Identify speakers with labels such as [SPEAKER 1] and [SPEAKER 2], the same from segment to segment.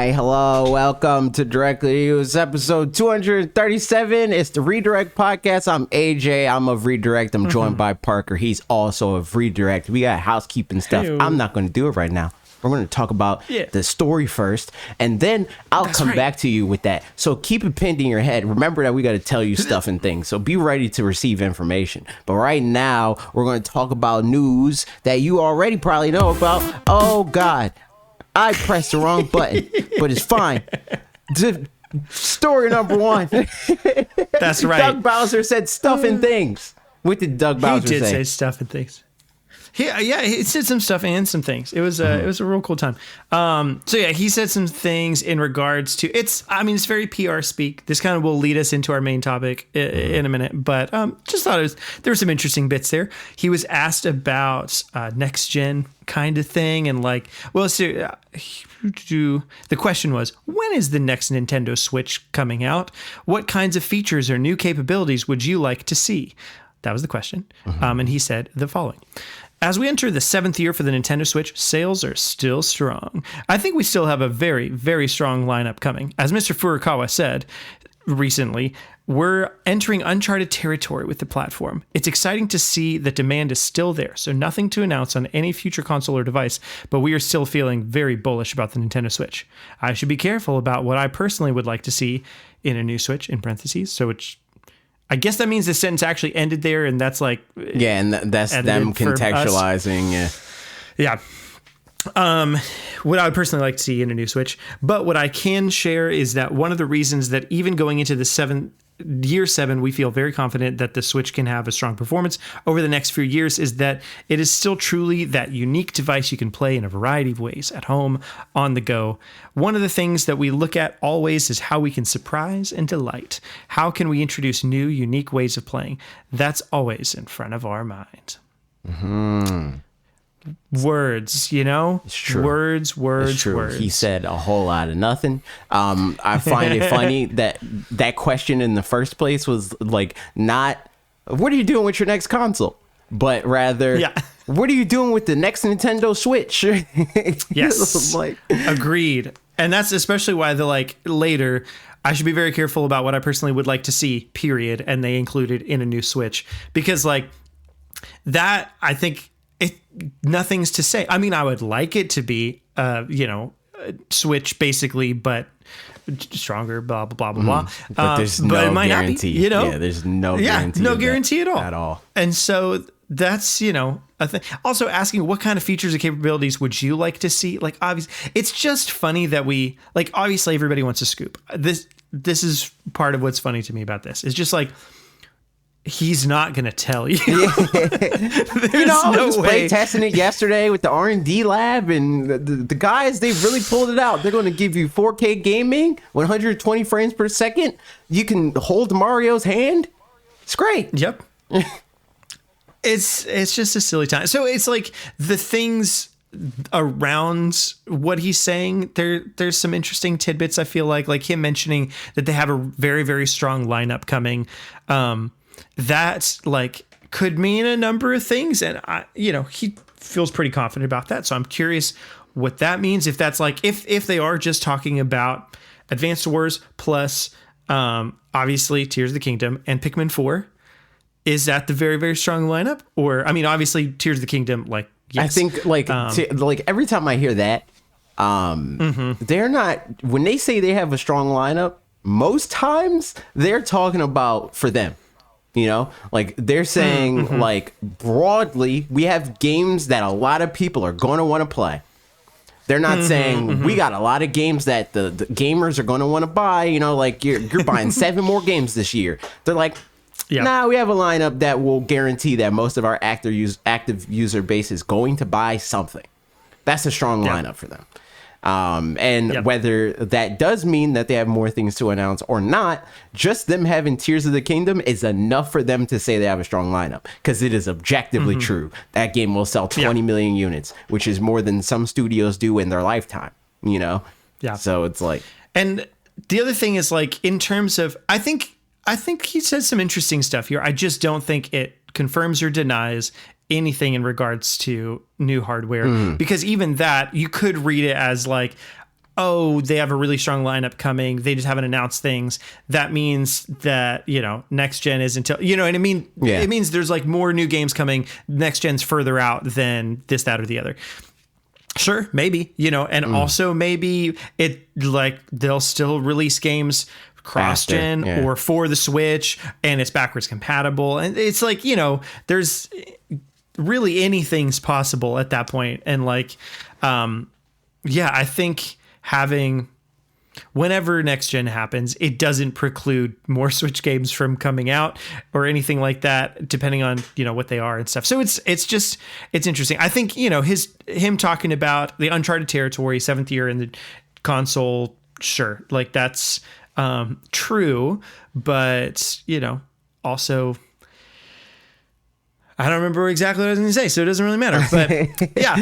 [SPEAKER 1] Hi, hello, welcome to Directly Used, episode 237. It's the Redirect Podcast. I'm AJ, I'm of Redirect. I'm joined by Parker. He's also of Redirect. We got housekeeping stuff.
[SPEAKER 2] Hey-o.
[SPEAKER 1] I'm not going to do it right now. We're going to talk about the story first, and then I'll come back to you with that. So keep it pinned in your head. Remember that we got to tell you stuff and things, so be ready to receive information. But right now, we're going to talk about news that you already probably know about. Oh, God. I pressed the wrong button, but it's fine. Story number one.
[SPEAKER 2] That's right.
[SPEAKER 1] Doug Bowser said stuff and things. What did Doug Bowser say?
[SPEAKER 2] He did say stuff and things. He said some stuff and some things. It was a real cool time. He said some things in regards to it's very PR speak. This kind of will lead us into our main topic in a minute, but just thought there were some interesting bits there. He was asked about next gen kind of thing, and the question was, when is the next Nintendo Switch coming out? What kinds of features or new capabilities would you like to see? That was the question. And he said the following. As we enter the 7th year for the Nintendo Switch, sales are still strong. I think we still have a very, very strong lineup coming. As Mr. Furukawa said recently, we're entering uncharted territory with the platform. It's exciting to see that demand is still there, so nothing to announce on any future console or device, but we are still feeling very bullish about the Nintendo Switch. I should be careful about what I personally would like to see in a new Switch, in parentheses, so it's I guess that means the sentence actually ended there, and that's
[SPEAKER 1] and that's them contextualizing.
[SPEAKER 2] Yeah. What I would personally like to see in a new Switch, but what I can share is that one of the reasons that even going into the year 7, we feel very confident that the Switch can have a strong performance over the next few years is that it is still truly that unique device you can play in a variety of ways, at home, on the go. One of the things that we look at always is how we can surprise and delight. How can we introduce new, unique ways of playing? That's always in front of our mind. Words,
[SPEAKER 1] It's true.
[SPEAKER 2] Words.
[SPEAKER 1] It's true.
[SPEAKER 2] Words.
[SPEAKER 1] He said a whole lot of nothing. I find it funny that question in the first place was not, what are you doing with your next console? But rather, what are you doing with the next Nintendo Switch?
[SPEAKER 2] Yes. Agreed. And that's especially why later, I should be very careful about what I personally would like to see, period. And they included in a new Switch. Because that, I think, nothing's to say. I mean, I would like it to be, Switch basically, but stronger, blah, blah, blah, blah, blah.
[SPEAKER 1] But there's no
[SPEAKER 2] it might
[SPEAKER 1] guarantee.
[SPEAKER 2] Not be,
[SPEAKER 1] Yeah, there's no guarantee.
[SPEAKER 2] No guarantee at all.
[SPEAKER 1] At all.
[SPEAKER 2] And so that's, a thing. Also asking what kind of features and capabilities would you like to see? Obviously, it's just funny that we, obviously everybody wants a scoop. This is part of what's funny to me about this. It's just he's not going to tell you.
[SPEAKER 1] I was play testing it yesterday with the R&D lab, and the guys, they've really pulled it out. They're going to give you 4K gaming, 120 frames per second. You can hold Mario's hand. It's great.
[SPEAKER 2] Yep. It's just a silly time. So it's the things around what he's saying, there's some interesting tidbits. I feel like him mentioning that they have a very, very strong lineup coming. That could mean a number of things, and he feels pretty confident about that. So I'm curious what that means. If that's if they are just talking about Advanced Wars plus obviously Tears of the Kingdom and Pikmin 4, is that the very, very strong lineup? Or obviously Tears of the Kingdom, yes.
[SPEAKER 1] I think every time I hear that, they're not, when they say they have a strong lineup, most times they're talking about for them. They're saying broadly, we have games that a lot of people are going to want to play. They're not saying we got a lot of games that the gamers are going to want to buy. You're buying 7 more games this year. They're nah, we have a lineup that will guarantee that most of our active user base is going to buy something. That's a strong lineup for them. Whether that does mean that they have more things to announce or not, just them having Tears of the Kingdom is enough for them to say they have a strong lineup, because it is objectively true. That game will sell 20 million units, which is more than some studios do in their lifetime, Yeah. So it's
[SPEAKER 2] and the other thing is in terms of, I think he said some interesting stuff here. I just don't think it confirms or denies anything in regards to new hardware, because even that, you could read it as oh, they have a really strong lineup coming, they just haven't announced things, that means that, next gen is until, what I mean?
[SPEAKER 1] Yeah.
[SPEAKER 2] It means there's like more new games coming, next gen's further out than this, that, or the other. Sure, maybe, and also maybe it like they'll still release games cross-gen or for the Switch and it's backwards compatible. And it's like, there's really anything's possible at that point. And like, I think having whenever next gen happens, it doesn't preclude more Switch games from coming out or anything like that, depending on, what they are and stuff. So it's interesting. I think, him talking about the uncharted territory, 7th year in the console. Sure. Like that's, true, but also I don't remember exactly what I was going to say, so it doesn't really matter. But yeah,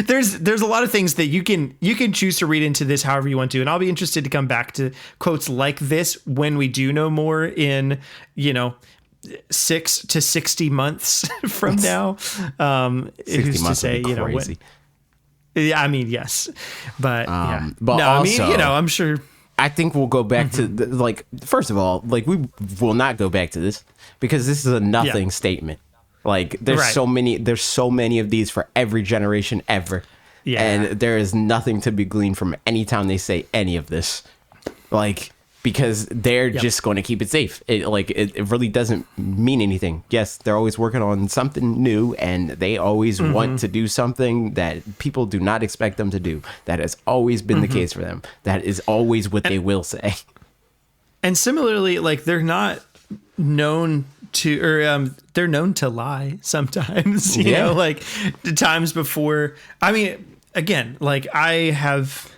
[SPEAKER 2] there's a lot of things that you can choose to read into this however you want to, and I'll be interested to come back to quotes like this when we do know more in 6 to 60 months from now.
[SPEAKER 1] 60
[SPEAKER 2] who's to say
[SPEAKER 1] crazy.
[SPEAKER 2] Yeah, I mean yes, but yeah,
[SPEAKER 1] but
[SPEAKER 2] no,
[SPEAKER 1] also,
[SPEAKER 2] I mean I'm sure.
[SPEAKER 1] I think we'll go back to first of all, like we will not go back to this because this is a nothing statement. Like there's so many of these for every generation ever. Yeah. And there is nothing to be gleaned from any time they say any of this. Like because they're just going to keep it safe. It really doesn't mean anything. Yes, they're always working on something new and they always want to do something that people do not expect them to do. That has always been the case for them. That is always what they will say.
[SPEAKER 2] And similarly, like they're not known to, or they're known to lie sometimes, you know, like the times before. I mean, again, like I have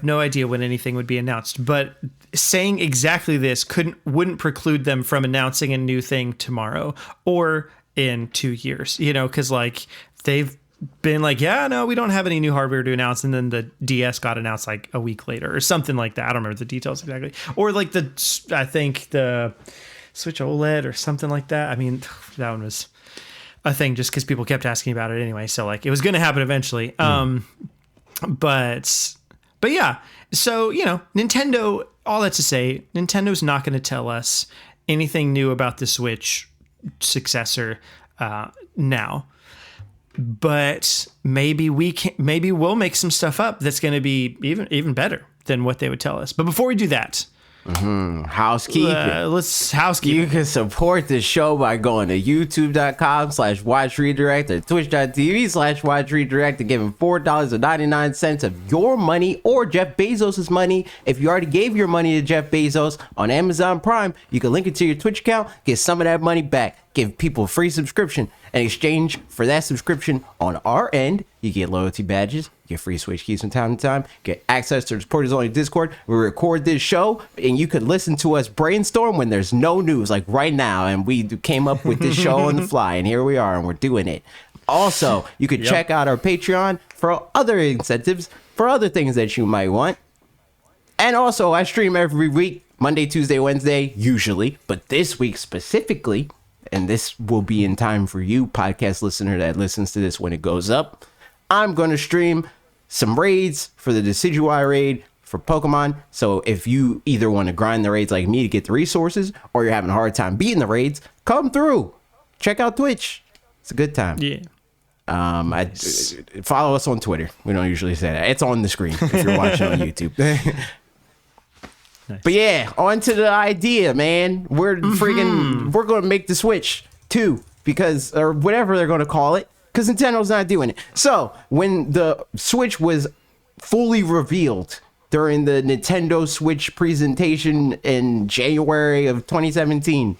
[SPEAKER 2] no idea when anything would be announced, but saying exactly this wouldn't preclude them from announcing a new thing tomorrow or in 2 years, because like they've been like, yeah, no, we don't have any new hardware to announce. And then the DS got announced like a week later or something like that. I don't remember the details exactly. Or like I think the Switch OLED or something like that. I mean, that one was a thing just because people kept asking about it anyway. So like it was going to happen eventually. But yeah, so, Nintendo, all that to say, Nintendo's not going to tell us anything new about the Switch successor now. But maybe we'll make some stuff up that's going to be even better than what they would tell us. But before we do that,
[SPEAKER 1] housekeeping.
[SPEAKER 2] Let's housekeeping.
[SPEAKER 1] You can support this show by going to youtube.com/watchredirect or twitch.tv/watchredirect and giving $4.99 of your money or Jeff Bezos' money. If you already gave your money to Jeff Bezos on Amazon Prime, you can link it to your Twitch account, get some of that money back, give people a free subscription. In exchange for that subscription on our end, you get loyalty badges, you get free Switch keys from time to time, get access to the Supporters Only Discord. We record this show, and you could listen to us brainstorm when there's no news, like right now. And we came up with this show on the fly, and here we are, and we're doing it. Also, you could check out our Patreon for other incentives, for other things that you might want. And also, I stream every week, Monday, Tuesday, Wednesday, usually. But this week specifically, and this will be in time for you, podcast listener that listens to this when it goes up, I'm going to stream some raids for the Decidueye raid for Pokemon. So if you either want to grind the raids like me to get the resources, or you're having a hard time beating the raids, come through. Check out Twitch. It's a good time.
[SPEAKER 2] Yeah.
[SPEAKER 1] Follow us on Twitter. We don't usually say that. It's on the screen if you're watching on YouTube. Nice. But yeah, on to the idea, man. We're going to make the Switch 2 or whatever they're going to call it, because Nintendo's not doing it. So when the Switch was fully revealed during the Nintendo Switch presentation in January of 2017,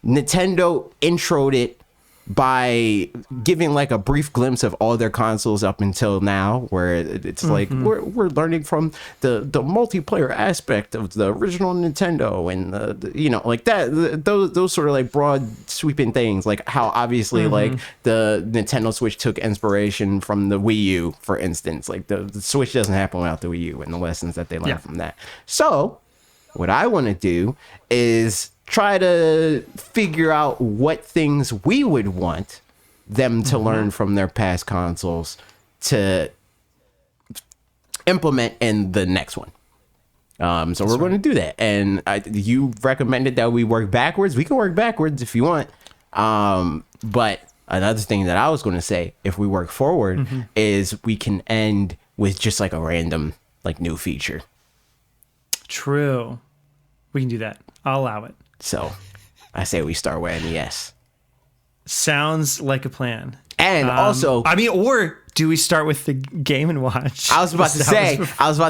[SPEAKER 1] Nintendo introed it by giving like a brief glimpse of all their consoles up until now, where it's like we're learning from the multiplayer aspect of the original Nintendo and like that, those sort of like broad sweeping things, like how obviously like the Nintendo Switch took inspiration from the Wii U, for instance. Like the Switch doesn't happen without the Wii U and the lessons that they learned from that. So what I want to do is try to figure out what things we would want them to learn from their past consoles to implement in the next one. So we're going to do that. And you recommended that we work backwards. We can work backwards if you want. But another thing that I was going to say, if we work forward, is we can end with just like a random like new feature.
[SPEAKER 2] True. We can do that. I'll allow it.
[SPEAKER 1] So I say we start with NES.
[SPEAKER 2] Sounds like a plan.
[SPEAKER 1] And also,
[SPEAKER 2] I mean, or do we start with the Game and Watch?
[SPEAKER 1] I was about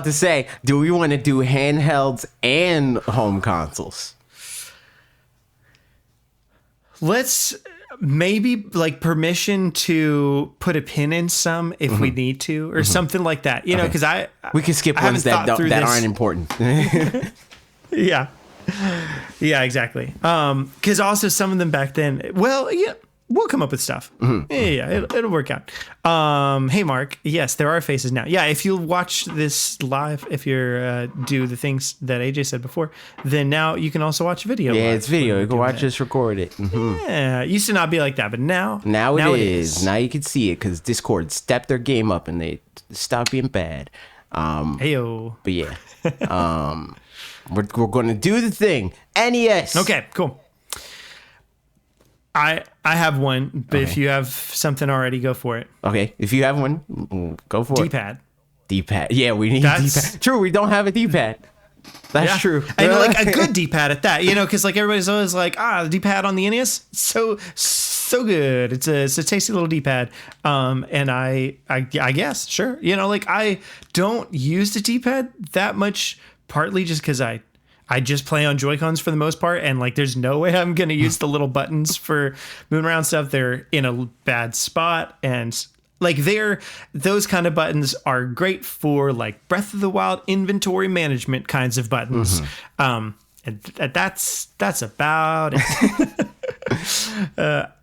[SPEAKER 1] to say, do we want to do handhelds and home consoles?
[SPEAKER 2] Let's maybe like permission to put a pin in some if we need to, or something like that. You know, because
[SPEAKER 1] we can skip ones that aren't important.
[SPEAKER 2] Yeah. Yeah, exactly. Because also some of them back then, well, yeah, we'll come up with stuff. Yeah, it'll work out. Hey, Mark. Yes, there are faces now. Yeah, if you watch this live, if you're do the things that AJ said before, then now you can also watch video.
[SPEAKER 1] Yeah,
[SPEAKER 2] live
[SPEAKER 1] it's video. You can watch us record it.
[SPEAKER 2] Yeah, it used to not be like that, but now
[SPEAKER 1] it is. Now you can see it because Discord stepped their game up and they stopped being bad.
[SPEAKER 2] Heyo.
[SPEAKER 1] But yeah, we're going to do the thing. NES.
[SPEAKER 2] Okay, cool. I have one, but if you have something already, go for it.
[SPEAKER 1] Okay, if you have one, go for
[SPEAKER 2] D-pad.
[SPEAKER 1] it. D-pad. Yeah, we need D-pad. True, we don't have a D-pad. That's true.
[SPEAKER 2] And like a good D-pad at that, you know, because like everybody's always like, the D-pad on the NES, so good. It's a tasty little D-pad. And I guess, sure. You know, like I don't use the D-pad that much, partly just because I just play on Joy-Cons for the most part, and like there's no way I'm going to use the little buttons for moving around stuff. They're in a bad spot, and like those kind of buttons are great for like Breath of the Wild inventory management kinds of buttons. And that's about it.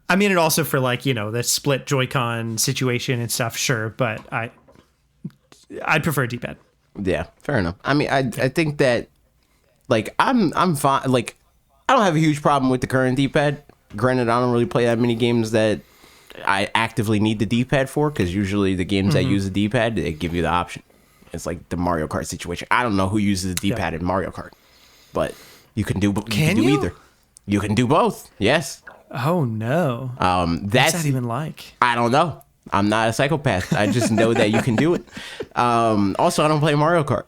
[SPEAKER 2] I mean, it also for like, you know, the split Joy-Con situation and stuff, sure, but I'd prefer a D-pad.
[SPEAKER 1] Yeah, fair enough. I mean, I think that like I'm fine. Like I don't have a huge problem with the current D-pad. Granted, I don't really play that many games that I actively need the D-pad for, because usually the games that use the D-pad, they give you the option. It's like the Mario Kart situation. I don't know who uses the D-pad in Mario Kart, but you can do either. You can do both. Yes.
[SPEAKER 2] Oh no. What's that even like?
[SPEAKER 1] I don't know. I'm not a psychopath. I just know that you can do it. Also, I don't play Mario Kart.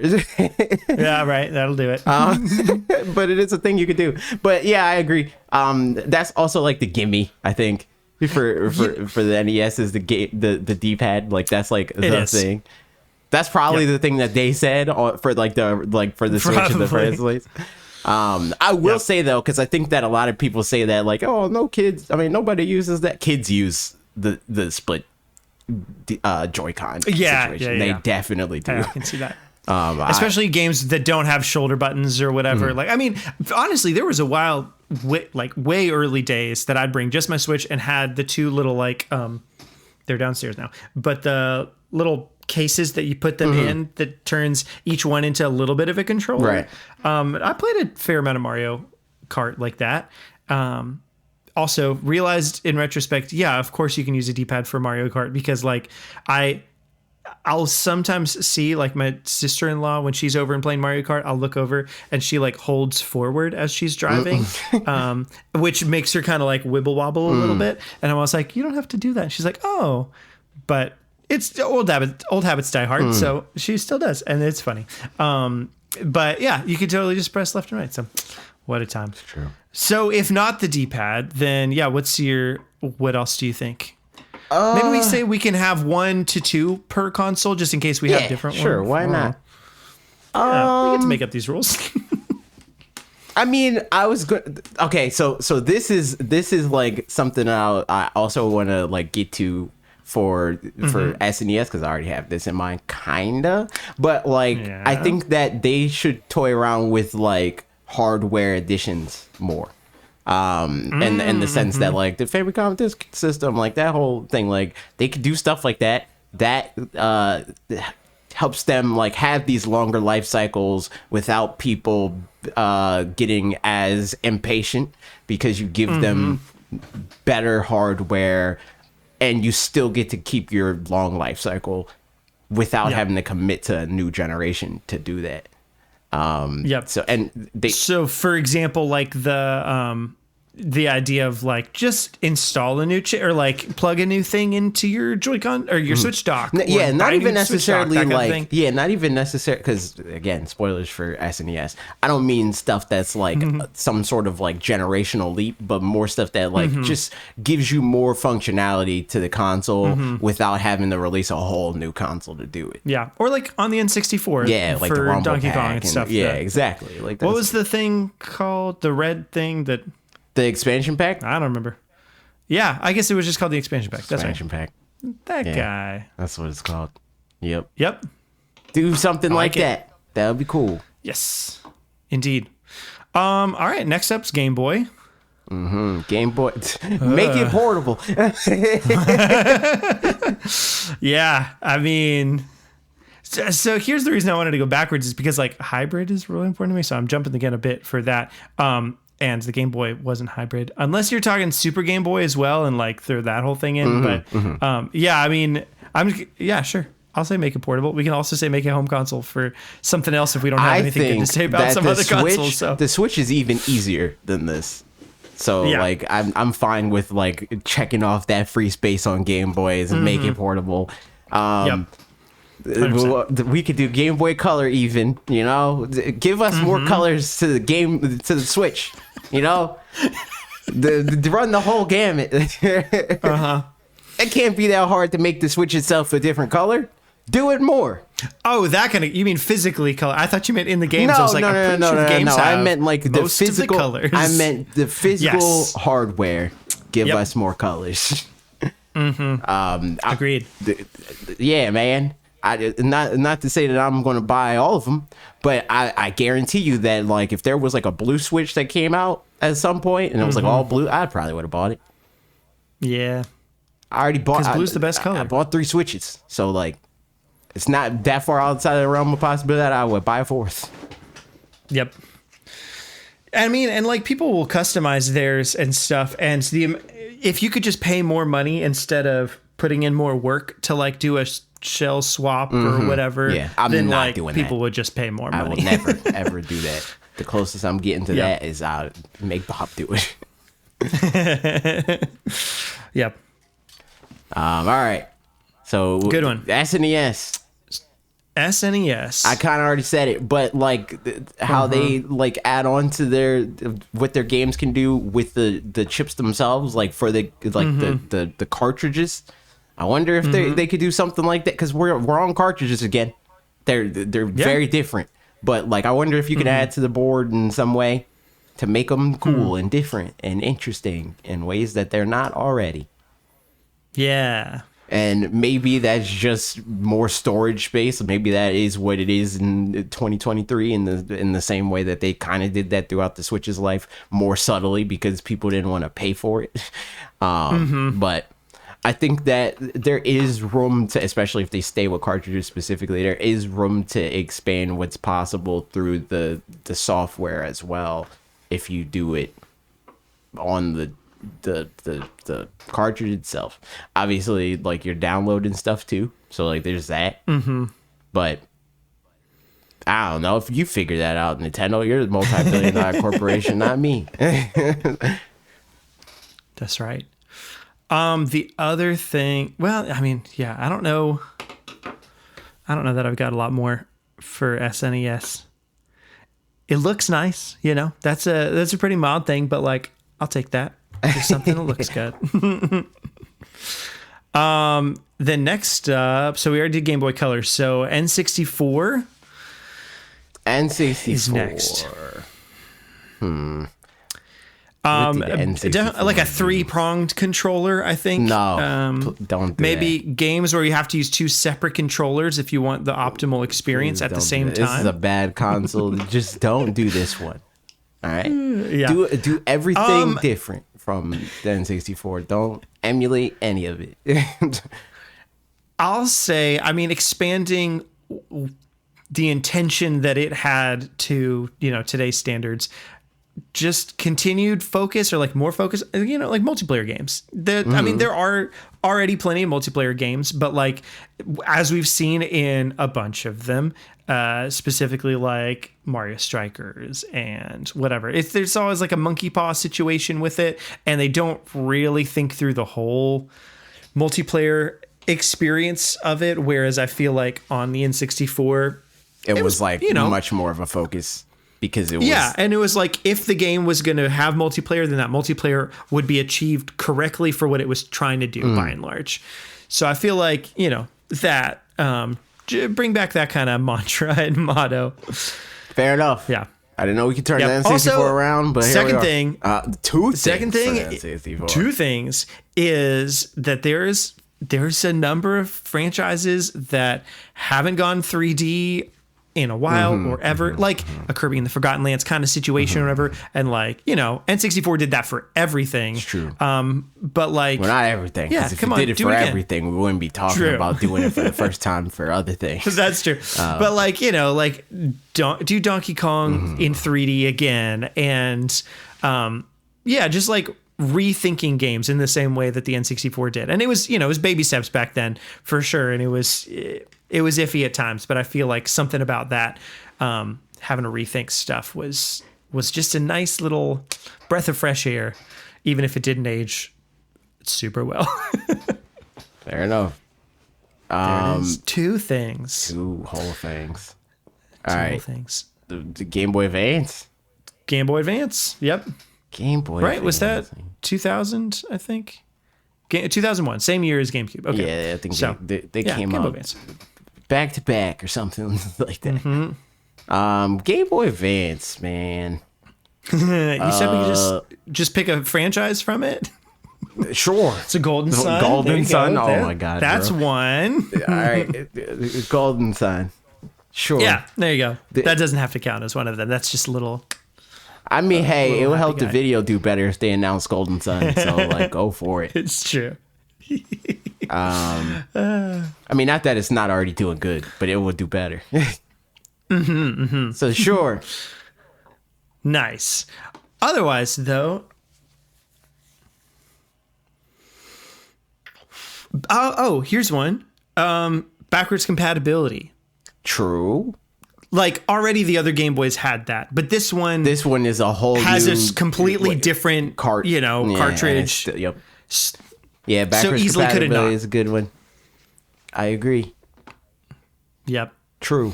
[SPEAKER 2] Yeah, right. That'll do it.
[SPEAKER 1] But it is a thing you could do. But yeah, I agree. That's also like the gimme, I think, for the NES is the D-pad. Like that's like the thing. That's probably the thing that they said for the Switch in the first place. I will say though, because I think that a lot of people say that like, oh, no kids. I mean, nobody uses that. Kids use the split Joy-Con situation. They definitely do.
[SPEAKER 2] I can see that. Especially games that don't have shoulder buttons or whatever. Like, I mean, honestly, there was a while, way early days, that I'd bring just my Switch and had the two little like, they're downstairs now, but the little cases that you put them in that turns each one into a little bit of a controller.
[SPEAKER 1] Right.
[SPEAKER 2] I played a fair amount of Mario Kart like that. Also realized in retrospect, yeah, of course you can use a D-pad for Mario Kart, because like I'll sometimes see like my sister-in-law when she's over and playing Mario Kart, I'll look over and she like holds forward as she's driving, which makes her kind of like wibble wobble a little bit. And I was like, you don't have to do that. And she's like, oh, but it's old habits die hard. So she still does. And it's funny. But yeah, you can totally just press left and right. So what a time.
[SPEAKER 1] It's true.
[SPEAKER 2] So if not the D-pad, then yeah, what else do you think? Maybe we say we can have 1 to 2 per console, just in case we have different ones.
[SPEAKER 1] Sure, why not?
[SPEAKER 2] Yeah, we get to make up these rules.
[SPEAKER 1] I mean, I was good. Okay, so this is like something I also want to like get to for SNES, because I already have this in mind, kinda. But like, I think that they should toy around with like hardware editions more. In the sense that like the Famicom Disk System, like that whole thing, like they could do stuff like that helps them like have these longer life cycles without people getting as impatient, because you give them better hardware and you still get to keep your long life cycle without having to commit to a new generation to do that.
[SPEAKER 2] Yep. So for example, like the idea of like just install a new chip or like plug a new thing into your Joy-Con or your Switch dock.
[SPEAKER 1] Yeah, not even necessarily
[SPEAKER 2] dock,
[SPEAKER 1] like not even necessary, because again, spoilers for SNES. I don't mean stuff that's like some sort of like generational leap, but more stuff that like just gives you more functionality to the console without having to release a whole new console to do it.
[SPEAKER 2] Yeah, or like on the N64.
[SPEAKER 1] Yeah, like
[SPEAKER 2] for
[SPEAKER 1] the Rumble
[SPEAKER 2] Donkey
[SPEAKER 1] Pack
[SPEAKER 2] Kong and stuff.
[SPEAKER 1] Yeah, exactly. Like
[SPEAKER 2] what was the thing called? The red thing that.
[SPEAKER 1] The expansion pack?
[SPEAKER 2] I don't remember. Yeah, I guess it was just called the expansion pack. That's
[SPEAKER 1] expansion pack.
[SPEAKER 2] That guy.
[SPEAKER 1] That's what it's called. Yep.
[SPEAKER 2] Do
[SPEAKER 1] something like that. That would be cool.
[SPEAKER 2] Yes, indeed. All right, next up's Game Boy.
[SPEAKER 1] Game Boy. Make it portable.
[SPEAKER 2] Yeah, I mean... So here's the reason I wanted to go backwards is because like hybrid is really important to me. So I'm jumping the gun a bit for that. And the Game Boy wasn't hybrid, unless you're talking Super Game Boy as well, and like throw that whole thing in. Yeah, I mean, sure. I'll say make it portable. We can also say make it home console for something else if we don't have anything good to say about some other consoles. So
[SPEAKER 1] the Switch is even easier than this. So like I'm fine with like checking off that free space on Game Boys and make it portable. We could do Game Boy Color even, give us more colors to the Switch, run the whole gamut. It can't be that hard to make the Switch itself a different color. Do it more.
[SPEAKER 2] Oh, that kind of, you mean physically color? I thought you meant in the games.
[SPEAKER 1] No,
[SPEAKER 2] I was like,
[SPEAKER 1] no. I meant like the physical
[SPEAKER 2] colors.
[SPEAKER 1] I meant the physical hardware. Give us more colors.
[SPEAKER 2] Agreed.
[SPEAKER 1] Yeah, man. Not to say that I'm going to buy all of them, but I guarantee you that like if there was like a blue Switch that came out at some point and it was like all blue, I probably would have bought it.
[SPEAKER 2] Yeah,
[SPEAKER 1] I already bought.
[SPEAKER 2] Because blue's the best color.
[SPEAKER 1] I bought 3 Switches, so like it's not that far outside of the realm of possibility that I would buy a 4th.
[SPEAKER 2] Yep. I mean, and like people will customize theirs and stuff, and if you could just pay more money instead of putting in more work to like do a shell swap or whatever, then
[SPEAKER 1] not
[SPEAKER 2] like
[SPEAKER 1] doing
[SPEAKER 2] people
[SPEAKER 1] that.
[SPEAKER 2] would just pay more money.
[SPEAKER 1] I will never ever do that. The closest I'm getting to that is I'll make Bob do it.
[SPEAKER 2] Yep.
[SPEAKER 1] All right. So
[SPEAKER 2] good one.
[SPEAKER 1] SNES.
[SPEAKER 2] SNES.
[SPEAKER 1] I kind of already said it, but like how they like add on to what their games can do with the chips themselves, like for the the cartridges. I wonder if they could do something like that, because we're on cartridges again. They're very different, but like I wonder if you could add to the board in some way to make them cool and different and interesting in ways that they're not already.
[SPEAKER 2] Yeah.
[SPEAKER 1] And maybe that's just more storage space. Maybe that is what it is in 2023 in the same way that they kind of did that throughout the Switch's life, more subtly because people didn't want to pay for it. But I think that there is room to, especially if they stay with cartridges specifically, there is room to expand what's possible through the software as well if you do it on the cartridge itself. Obviously, like you're downloading stuff too, so like there's that. But I don't know if you figure that out, Nintendo. You're a multi-billion-dollar corporation, not me.
[SPEAKER 2] That's right. The other thing, well, I mean, yeah, I don't know that I've got a lot more for SNES. It looks nice, that's a pretty mild thing, but like I'll take that. Just something that looks good. Then next up, so we already did Game Boy Color. So N64.
[SPEAKER 1] N64
[SPEAKER 2] is next.
[SPEAKER 1] N64
[SPEAKER 2] like a 3-pronged controller, I think.
[SPEAKER 1] No, don't do
[SPEAKER 2] maybe
[SPEAKER 1] that.
[SPEAKER 2] Games where you have to use 2 separate controllers if you want the optimal experience at the same time.
[SPEAKER 1] This is a bad console. Just don't do this one. All right.
[SPEAKER 2] Yeah.
[SPEAKER 1] Do everything different from the N64. Don't emulate any of it.
[SPEAKER 2] I'll say, I mean, expanding the intention that it had to, today's standards. just continued focus or like more focus, you know, like multiplayer games. I mean, there are already plenty of multiplayer games, but like as we've seen in a bunch of them, specifically like Mario Strikers and whatever, there's always like a monkey paw situation with it, and they don't really think through the whole multiplayer experience of it. Whereas I feel like on the N64,
[SPEAKER 1] it was like,
[SPEAKER 2] you know,
[SPEAKER 1] much more of a focus. Because it was,
[SPEAKER 2] and it was like if the game was going to have multiplayer, then that multiplayer would be achieved correctly for what it was trying to do by and large. So I feel like, you know, that bring back that kind of mantra and motto.
[SPEAKER 1] Fair enough.
[SPEAKER 2] Yeah.
[SPEAKER 1] I didn't know we could turn the N64
[SPEAKER 2] Also,
[SPEAKER 1] around, but
[SPEAKER 2] second thing,
[SPEAKER 1] two things
[SPEAKER 2] is that there's a number of franchises that haven't gone 3D in a while or ever, like a Kirby and the Forgotten Lands kind of situation or whatever. And like, you know, N64 did that for everything.
[SPEAKER 1] It's true.
[SPEAKER 2] But like,
[SPEAKER 1] well, not everything.
[SPEAKER 2] Yeah,
[SPEAKER 1] if it did it for everything, we wouldn't be talking about doing it for the first time for other things.
[SPEAKER 2] That's true. But like, you know, like do Donkey Kong in 3D again. And just like rethinking games in the same way that the N64 did. And it was, you know, it was baby steps back then for sure. And it was iffy at times, but I feel like something about that, having to rethink stuff was just a nice little breath of fresh air, even if it didn't age super well.
[SPEAKER 1] Fair enough.
[SPEAKER 2] There it is. Two things.
[SPEAKER 1] Two whole things.
[SPEAKER 2] Two
[SPEAKER 1] All
[SPEAKER 2] whole
[SPEAKER 1] right.
[SPEAKER 2] things.
[SPEAKER 1] The Game Boy Advance.
[SPEAKER 2] Game Boy Advance. Yep.
[SPEAKER 1] Game Boy
[SPEAKER 2] Right.
[SPEAKER 1] Advance.
[SPEAKER 2] Was that 2000, I think? 2001. Same year as GameCube. Okay.
[SPEAKER 1] Yeah, I think
[SPEAKER 2] so,
[SPEAKER 1] they came
[SPEAKER 2] Game Boy
[SPEAKER 1] out
[SPEAKER 2] Advance.
[SPEAKER 1] back to back or something like that. Game Boy Advance, man.
[SPEAKER 2] You said we could just pick a franchise from it?
[SPEAKER 1] Sure.
[SPEAKER 2] It's a Golden Sun.
[SPEAKER 1] Golden Sun. Oh my God.
[SPEAKER 2] That's
[SPEAKER 1] bro.
[SPEAKER 2] one.
[SPEAKER 1] All right. Golden Sun. Sure.
[SPEAKER 2] Yeah, there you go. That doesn't have to count as one of them. That's just a little.
[SPEAKER 1] I mean, hey, it will help
[SPEAKER 2] happy
[SPEAKER 1] the
[SPEAKER 2] guy.
[SPEAKER 1] video do better if they announce Golden Sun. So, like, go for it.
[SPEAKER 2] It's true.
[SPEAKER 1] I mean, not that it's not already doing good, but it will do better. So, sure.
[SPEAKER 2] Nice. Otherwise, though. Oh, here's one. Backwards compatibility.
[SPEAKER 1] True.
[SPEAKER 2] Like already the other Game Boys had that, but this one
[SPEAKER 1] is a whole
[SPEAKER 2] has
[SPEAKER 1] new,
[SPEAKER 2] a completely different cartridge.
[SPEAKER 1] Yep. Yeah, backwards
[SPEAKER 2] easily could have
[SPEAKER 1] compatibility
[SPEAKER 2] not.
[SPEAKER 1] is a good one. I agree.
[SPEAKER 2] Yep.
[SPEAKER 1] True.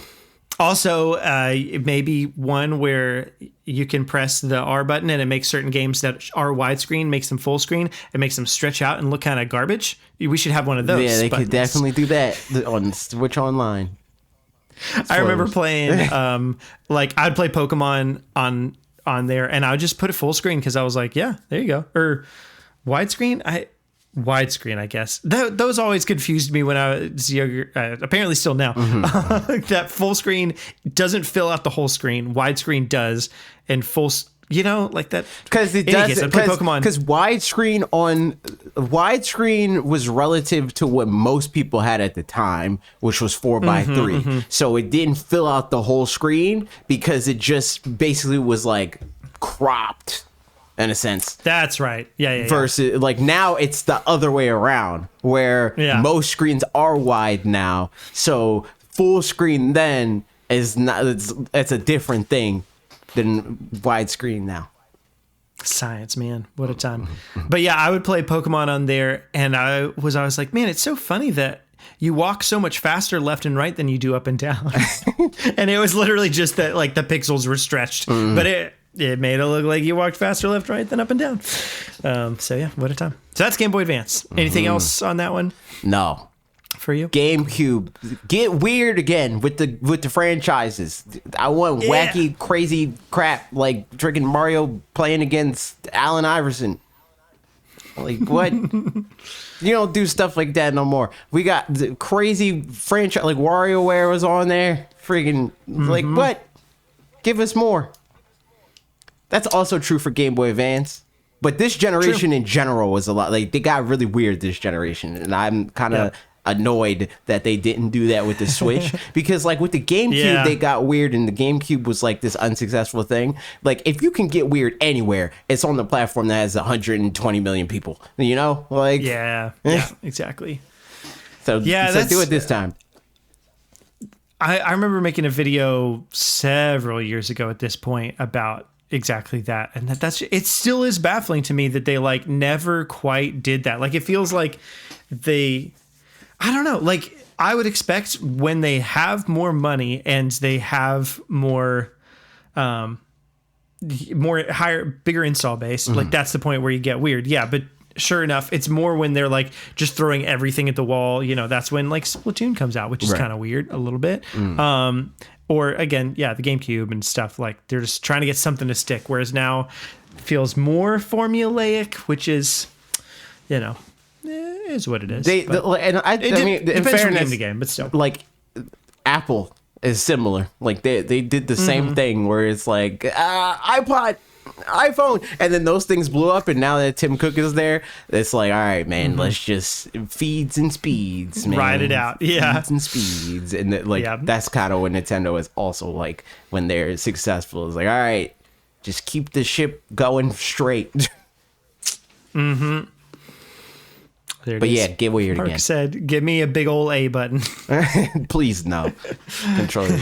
[SPEAKER 2] Also, maybe one where you can press the R button and it makes certain games that are widescreen, makes them full screen, it makes them stretch out and look kind of garbage. We should have one of those.
[SPEAKER 1] Yeah, they
[SPEAKER 2] buttons.
[SPEAKER 1] could definitely do that on Switch Online.
[SPEAKER 2] I remember playing, like I'd play Pokemon on there, and I would just put it full screen because I was like, yeah, there you go. Or widescreen, I guess. Those always confused me when I was younger. Apparently, still now. That full screen doesn't fill out the whole screen. Widescreen does, and you know, like that.
[SPEAKER 1] Because it does. Because widescreen was relative to what most people had at the time, which was 4:3. So it didn't fill out the whole screen because it just basically was like cropped in a sense.
[SPEAKER 2] That's right. Yeah.
[SPEAKER 1] Versus like now it's the other way around where most screens are wide now. So full screen then is not. It's a different thing than widescreen now.
[SPEAKER 2] Science, man, what a time. But yeah, I would play Pokemon on there, and I was like, man, it's so funny that you walk so much faster left and right than you do up and down. And it was literally just that like the pixels were stretched, but it made it look like you walked faster left, right than up and down. So yeah, what a time. So that's Game Boy Advance. Anything else on that one
[SPEAKER 1] No.
[SPEAKER 2] for you?
[SPEAKER 1] GameCube, get weird again with the franchises. I want wacky, crazy crap like freaking Mario playing against Allen Iverson. Like what? You don't do stuff like that no more. We got the crazy franchise like WarioWare was on there. Freaking like what? Give us more. That's also true for Game Boy Advance. But this generation in general was a lot like they got really weird this generation, and I'm kind of annoyed that they didn't do that with the Switch because like with the GameCube they got weird, and the GameCube was like this unsuccessful thing. Like if you can get weird anywhere, it's on the platform that has 120 million people, you know, like
[SPEAKER 2] yeah, exactly.
[SPEAKER 1] So do it this time.
[SPEAKER 2] I remember making a video several years ago at this point about exactly that, and it still is baffling to me that they like never quite did that. Like it feels like I don't know, like I would expect when they have more money and they have more bigger install base, like that's the point where you get weird. Yeah, but sure enough, it's more when they're like just throwing everything at the wall. You know, that's when like Splatoon comes out, which is kind of weird a little bit. Or again, the GameCube and stuff, like they're just trying to get something to stick. Whereas now it feels more formulaic, which is, you know, is what it is.
[SPEAKER 1] I mean, in fairness,
[SPEAKER 2] the game, but still,
[SPEAKER 1] like Apple is similar. Like they did the same thing where it's like iPod, iPhone, and then those things blew up, and now that Tim Cook is there, it's like, all right, man, let's just feeds and speeds, man.
[SPEAKER 2] Ride it out. Yeah,
[SPEAKER 1] feeds and speeds, and that's kind of what Nintendo is also like when they're successful. It's like, all right, just keep the ship going straight.
[SPEAKER 2] There
[SPEAKER 1] but
[SPEAKER 2] is.
[SPEAKER 1] yeah, get weird
[SPEAKER 2] Mark
[SPEAKER 1] again.
[SPEAKER 2] said, "Give me a big old A button."
[SPEAKER 1] Please no. Controller.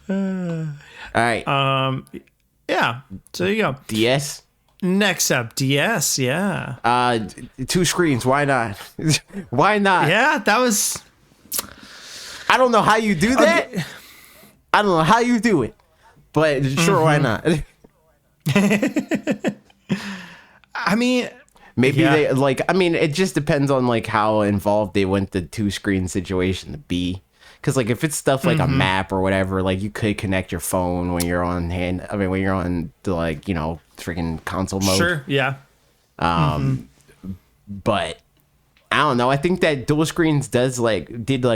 [SPEAKER 1] All right.
[SPEAKER 2] Yeah. So there you go.
[SPEAKER 1] DS.
[SPEAKER 2] Next up, DS. Yeah.
[SPEAKER 1] 2 screens. Why not? Why not?
[SPEAKER 2] Yeah, that was.
[SPEAKER 1] I don't know how you do that.
[SPEAKER 2] Okay.
[SPEAKER 1] I don't know how you do it, but sure, why not?
[SPEAKER 2] I mean,
[SPEAKER 1] maybe they like. I mean, it just depends on like how involved they want the 2 screen situation to be. Because like if it's stuff like a map or whatever, like you could connect your phone when you're on when you're on the like, you know, freaking console mode.
[SPEAKER 2] Sure. Yeah.
[SPEAKER 1] But I don't know. I think that dual screens did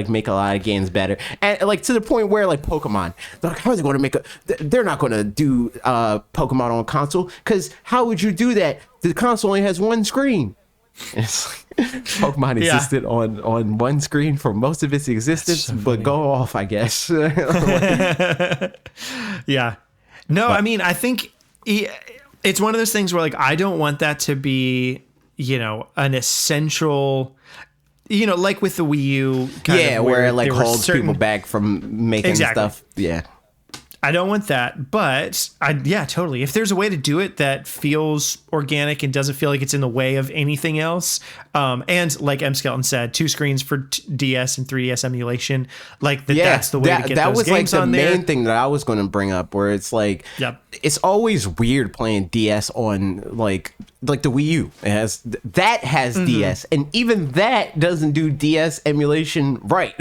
[SPEAKER 1] make a lot of games better, and like to the point where like Pokemon, like how are they going to make they're not going to do Pokemon on console, because how would you do that? The console only has 1 screen. It's like, Pokemon existed on 1 screen for most of its existence, so but go off, I guess.
[SPEAKER 2] Yeah. No, I mean, I think it's one of those things where like I don't want that to be, you know, an essential, you know, like with the Wii U
[SPEAKER 1] where it like holds people back from making stuff. Yeah.
[SPEAKER 2] I don't want that, but totally. If there's a way to do it that feels organic and doesn't feel like it's in the way of anything else, and like M. Skelton said, 2 screens for DS and 3DS emulation, like that's the way to get
[SPEAKER 1] that
[SPEAKER 2] those
[SPEAKER 1] was
[SPEAKER 2] games
[SPEAKER 1] like the
[SPEAKER 2] on there.
[SPEAKER 1] main thing that I was going to bring up, where it's like, it's always weird playing DS on like the Wii U. It has DS, and even that doesn't do DS emulation right.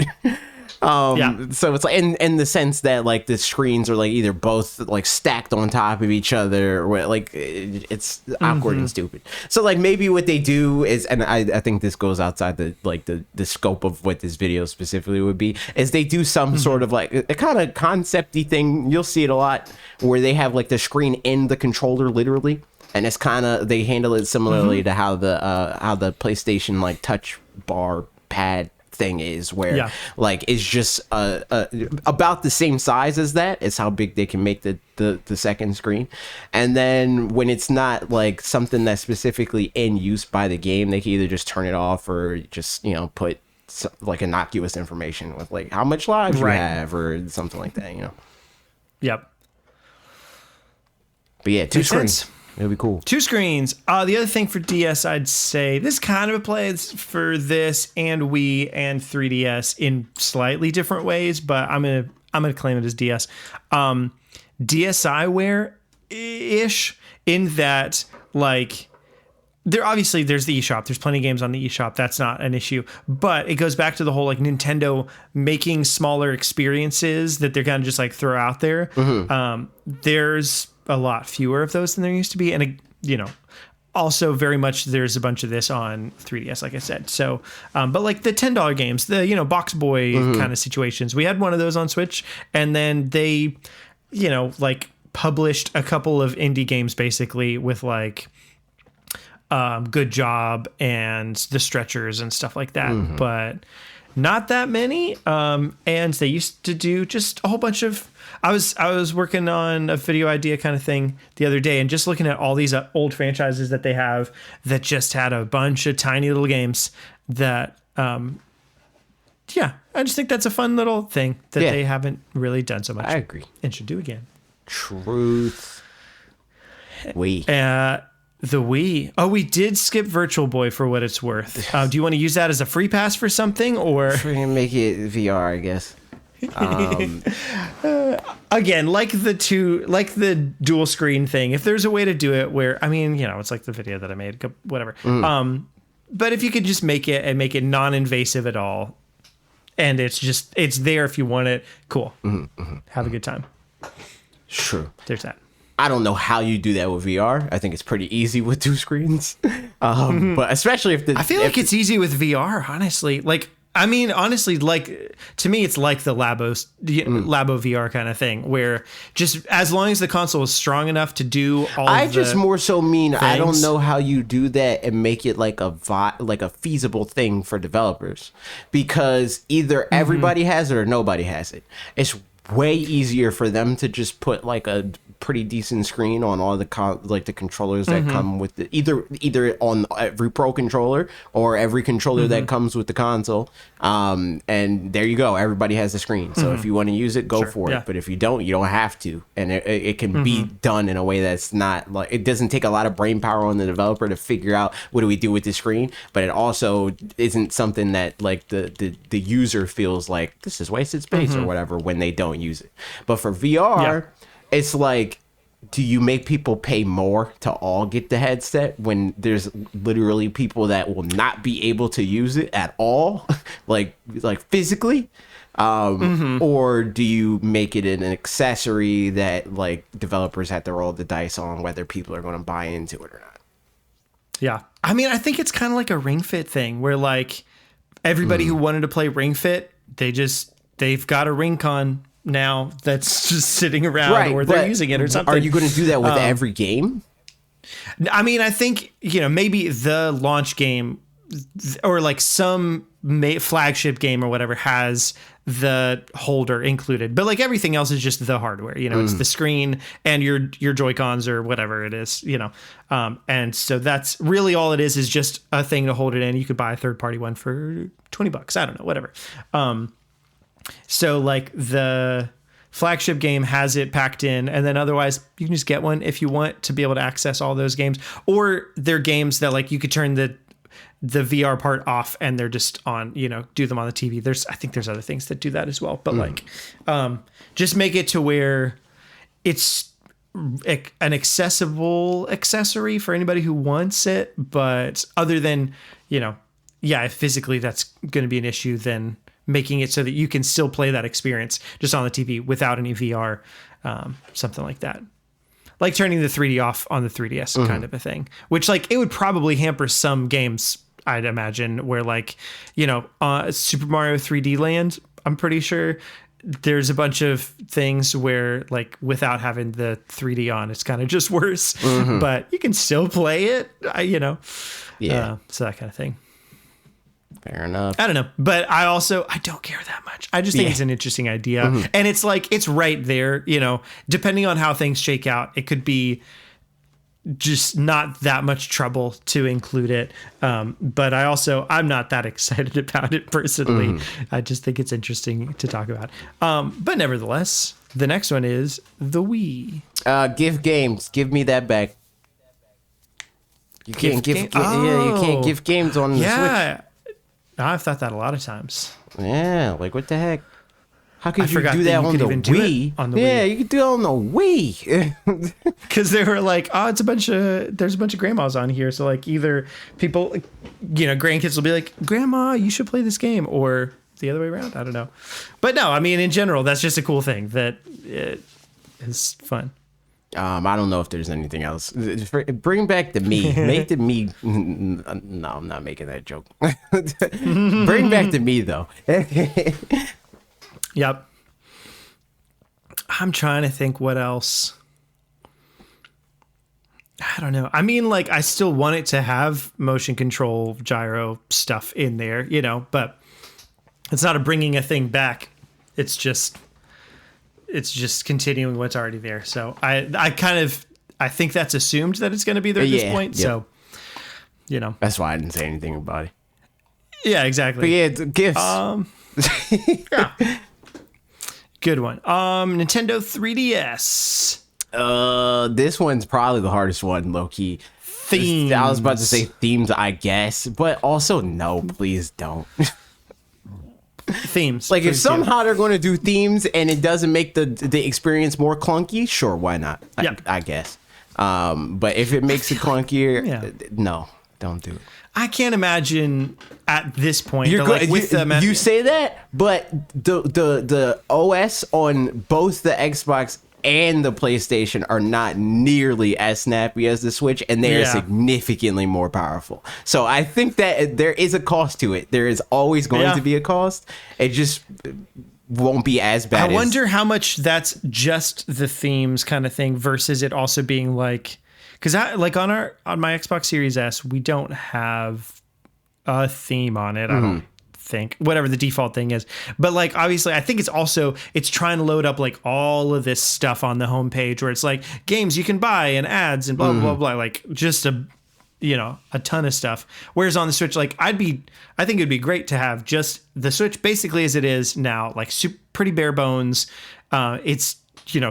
[SPEAKER 1] So it's like in the sense that like the screens are like either both like stacked on top of each other, or like it's awkward and stupid. So like maybe what they do is, and I think this goes outside the scope of what this video specifically would be, is they do some sort of like a kind of concept-y thing. You'll see it a lot where they have like the screen in the controller literally, and it's kind of, they handle it similarly to how the PlayStation like touch bar pad thing is, where like it's just about the same size as that. It's how big they can make the second screen, and then when it's not like something that's specifically in use by the game, they can either just turn it off or just, you know, put like innocuous information with like how much lives you have or something like that, you know. But yeah, 2 screens. It'll be cool.
[SPEAKER 2] 2 screens. The other thing for DS, I'd say this kind of applies for this and Wii and 3DS in slightly different ways, but I'm gonna claim it as DS. DSiWare ish, in that like there's the eShop. There's plenty of games on the eShop. That's not an issue. But it goes back to the whole like Nintendo making smaller experiences that they're gonna just like throw out there. There's a lot fewer of those than there used to be, and you know, also very much there's a bunch of this on 3DS, like I said. So but like the $10 games, the, you know, Box Boy kind of situations, we had one of those on Switch, and then they, you know, like published a couple of indie games basically with like Good Job and the Stretchers and stuff like that, but not that many. And they used to do just a whole bunch of. I was working on a video idea kind of thing the other day, and just looking at all these old franchises that they have that just had a bunch of tiny little games that. Yeah, I just think that's a fun little thing that they haven't really done so much.
[SPEAKER 1] I agree.
[SPEAKER 2] And should do again.
[SPEAKER 1] Truth. Wii.
[SPEAKER 2] The Wii. Oh, we did skip Virtual Boy for what it's worth. Do you want to use that as a free pass for something, or
[SPEAKER 1] we're gonna make it VR, I guess.
[SPEAKER 2] Again, like the dual screen thing. If there's a way to do it where, I mean, it's like the video that I made, whatever. But if you could just make it and make it non-invasive at all, and it's there if you want it, cool. Have a good time.
[SPEAKER 1] True.
[SPEAKER 2] There's that.
[SPEAKER 1] I don't know how you do that with VR. I think it's pretty easy with 2 screens. But especially if
[SPEAKER 2] I feel like it's easy with VR, honestly. Like, I mean, honestly, like, to me, it's like the Labo VR kind of thing, where just as long as the console is strong enough to do all
[SPEAKER 1] I just more so mean
[SPEAKER 2] things.
[SPEAKER 1] I don't know how you do that and make it like a feasible thing for developers, because either everybody has it or nobody has it. It's way easier for them to just put like a pretty decent screen on all the the controllers that come with the either on every Pro controller or every controller that comes with the console, and there you go, everybody has a screen. So if you want to use it, go for it, but if you don't have to, and it can be done in a way that's not like, it doesn't take a lot of brain power on the developer to figure out what do we do with the screen, but it also isn't something that like the user feels like this is wasted space or whatever when they don't use it. But for VR, it's like, do you make people pay more to all get the headset when there's literally people that will not be able to use it at all, like physically? Or do you make it an accessory that like developers have to roll the dice on whether people are going to buy into it or not?
[SPEAKER 2] Yeah. I mean, I think it's kind of like a Ring Fit thing where like everybody who wanted to play Ring Fit, they've got a Ring-Con now that's just sitting around, or they're using it or something.
[SPEAKER 1] Are you going to do that with every game?
[SPEAKER 2] I mean, I think, maybe the launch game or like some flagship game or whatever has the holder included, but like everything else is just the hardware, it's the screen and your Joy-Cons or whatever it is, and so that's really all it is just a thing to hold it in. You could buy a third-party one for $20. I don't know, whatever. So like the flagship game has it packed in, and then otherwise you can just get one if you want to be able to access all those games, or they're games that like you could turn the VR part off and they're just on, do them on the TV. I think there's other things that do that as well, but like, just make it to where it's an accessible accessory for anybody who wants it. But other than, if physically that's going to be an issue, then making it so that you can still play that experience just on the TV without any VR, something like that. Like turning the 3D off on the 3DS kind of a thing, which like it would probably hamper some games, I'd imagine, where like, Super Mario 3D Land, I'm pretty sure there's a bunch of things where like without having the 3D on, it's kind of just worse, but you can still play it, so that kind of thing.
[SPEAKER 1] Fair enough.
[SPEAKER 2] I don't know, but I don't care that much. I just think it's an interesting idea, and it's like it's right there. Depending on how things shake out, it could be just not that much trouble to include it. But I'm not that excited about it personally. I just think it's interesting to talk about. But nevertheless, the next one is the Wii.
[SPEAKER 1] Give games. Give me that back. You can't you can't give games on the Switch.
[SPEAKER 2] I've thought that a lot of times.
[SPEAKER 1] Yeah, like what the heck? How could you do
[SPEAKER 2] that
[SPEAKER 1] that on the Wii? Yeah, you could do it on the Wii.
[SPEAKER 2] Because they were like, there's a bunch of grandmas on here. So like either people, grandkids will be like, Grandma, you should play this game, or the other way around. I don't know. But no, I mean, in general, that's just a cool thing that is fun.
[SPEAKER 1] I don't know if there's anything else. Bring back the me. Make the me. No, I'm not making that joke. Bring back the me, though.
[SPEAKER 2] Yep. I'm trying to think what else. I don't know. I mean, like, I still want it to have motion control gyro stuff in there, you know, but it's not a bringing a thing back. It's just continuing what's already there. So I think that's assumed that it's going to be there at this point.
[SPEAKER 1] Yeah.
[SPEAKER 2] So, you know,
[SPEAKER 1] That's why I didn't say anything about it.
[SPEAKER 2] yeah, exactly.
[SPEAKER 1] But yeah, it's gifts.
[SPEAKER 2] Yeah. Good one. Nintendo 3DS.
[SPEAKER 1] This one's probably the hardest one, low key.
[SPEAKER 2] Themes.
[SPEAKER 1] I was about to say themes, I guess, but also no, please don't.
[SPEAKER 2] Themes.
[SPEAKER 1] Like, if
[SPEAKER 2] please do.
[SPEAKER 1] somehow they're going to do themes and it doesn't make the experience more clunky, sure, why not?
[SPEAKER 2] Yeah.
[SPEAKER 1] I guess. But if it makes it clunkier,
[SPEAKER 2] Yeah.
[SPEAKER 1] no, don't do it.
[SPEAKER 2] I can't imagine at this point.
[SPEAKER 1] You're
[SPEAKER 2] like,
[SPEAKER 1] good.
[SPEAKER 2] with
[SPEAKER 1] You say that, but the OS on both the Xbox and the PlayStation are not nearly as snappy as the Switch, and they are
[SPEAKER 2] Yeah.
[SPEAKER 1] significantly more powerful. So I think that there is a cost to it. There is always going to be a cost. It just won't be as bad.
[SPEAKER 2] I wonder how much that's just the themes kind of thing versus it also being like, because on my Xbox Series S, we don't have a theme on it. I don't think, whatever the default thing is, but like, obviously I think it's trying to load up like all of this stuff on the homepage where it's like games you can buy and ads and blah blah blah, like just a ton of stuff. Whereas on the Switch, like I think it'd be great to have just the Switch basically as it is now, like pretty bare bones. It's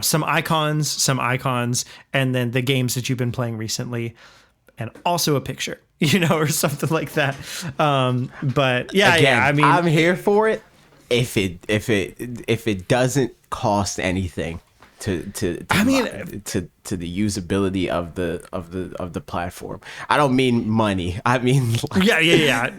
[SPEAKER 2] some icons, and then the games that you've been playing recently, and also a picture, or something like that. But yeah,
[SPEAKER 1] Again,
[SPEAKER 2] I mean,
[SPEAKER 1] I'm here for it if it doesn't cost anything to the usability of the platform. I don't mean money. I mean
[SPEAKER 2] yeah.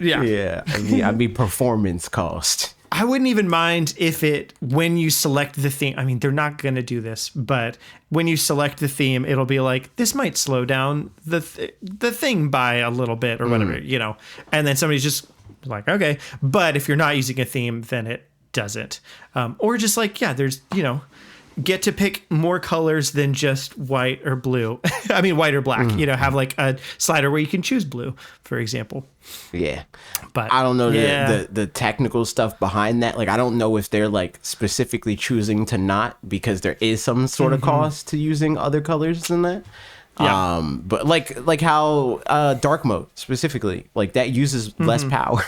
[SPEAKER 1] yeah. I mean performance cost.
[SPEAKER 2] I wouldn't even mind if when you select the theme, I mean, they're not going to do this, but when you select the theme, it'll be like, this might slow down the thing by a little bit or whatever, and then somebody's just like, okay. But if you're not using a theme, then it doesn't. Or just like, yeah, there's, get to pick more colors than just white or blue. I mean, white or black, have like a slider where you can choose blue, for example.
[SPEAKER 1] Yeah.
[SPEAKER 2] But
[SPEAKER 1] I don't know the technical stuff behind that. Like, I don't know if they're like specifically choosing to not, because there is some sort of cost to using other colors than that.
[SPEAKER 2] Yeah.
[SPEAKER 1] But like how dark mode specifically, like that uses less power.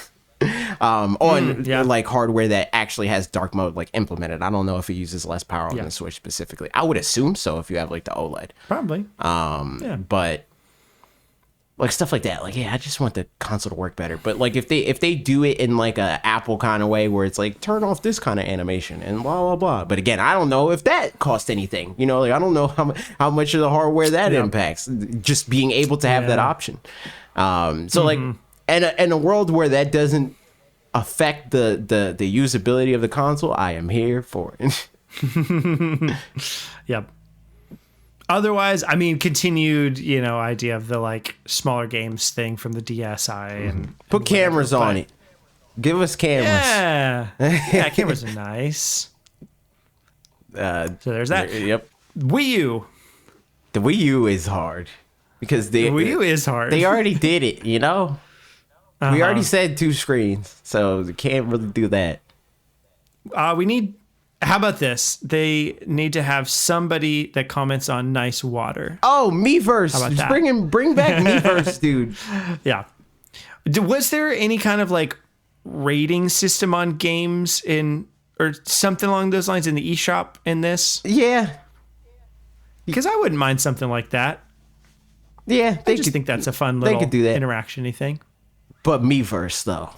[SPEAKER 1] On like hardware that actually has dark mode like implemented. I don't know if it uses less power on the Switch specifically. I would assume so if you have like the OLED.
[SPEAKER 2] Probably.
[SPEAKER 1] But like stuff like that, like, yeah, I just want the console to work better. But like if they do it in like a Apple kind of way where it's like turn off this kind of animation and blah blah blah. But again, I don't know if that costs anything. Like I don't know how much of the hardware that impacts. Just being able to have that option. So like. And in a world where that doesn't affect the usability of the console, I am here for it.
[SPEAKER 2] Yep. Otherwise, I mean, continued, idea of the like smaller games thing from the DSi and
[SPEAKER 1] put cameras on it. Give us cameras.
[SPEAKER 2] Yeah, cameras are nice. So there's that.
[SPEAKER 1] Yep.
[SPEAKER 2] Wii U.
[SPEAKER 1] The Wii U is hard because
[SPEAKER 2] The Wii U is hard.
[SPEAKER 1] They already did it, We already said 2 screens, so they can't really do that.
[SPEAKER 2] How about this? They need to have somebody that comments on nice water.
[SPEAKER 1] Oh, Miiverse.
[SPEAKER 2] How about that?
[SPEAKER 1] Bring back Miiverse, dude.
[SPEAKER 2] Yeah. Was there any kind of like rating system on games or something along those lines in the eShop in this?
[SPEAKER 1] Yeah.
[SPEAKER 2] Because I wouldn't mind something like that.
[SPEAKER 1] Yeah.
[SPEAKER 2] I just think that's a fun little interaction-y thing.
[SPEAKER 1] But Miiverse, though.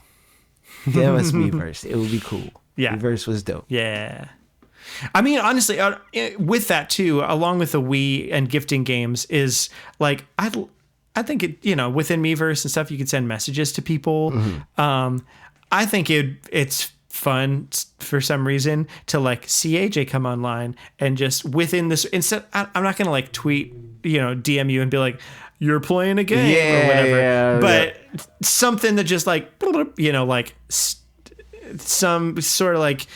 [SPEAKER 1] Give us Miiverse. It would be cool.
[SPEAKER 2] Yeah.
[SPEAKER 1] Miiverse was dope.
[SPEAKER 2] Yeah. I mean, honestly, with that too, along with the Wii and gifting games, is like, I think it, within Miiverse and stuff, you can send messages to people. I think it's fun for some reason to like see AJ come online and just within this, instead, I'm not going to like tweet, DM you and be like, you're playing a game or whatever, but something that just like, like some sort of like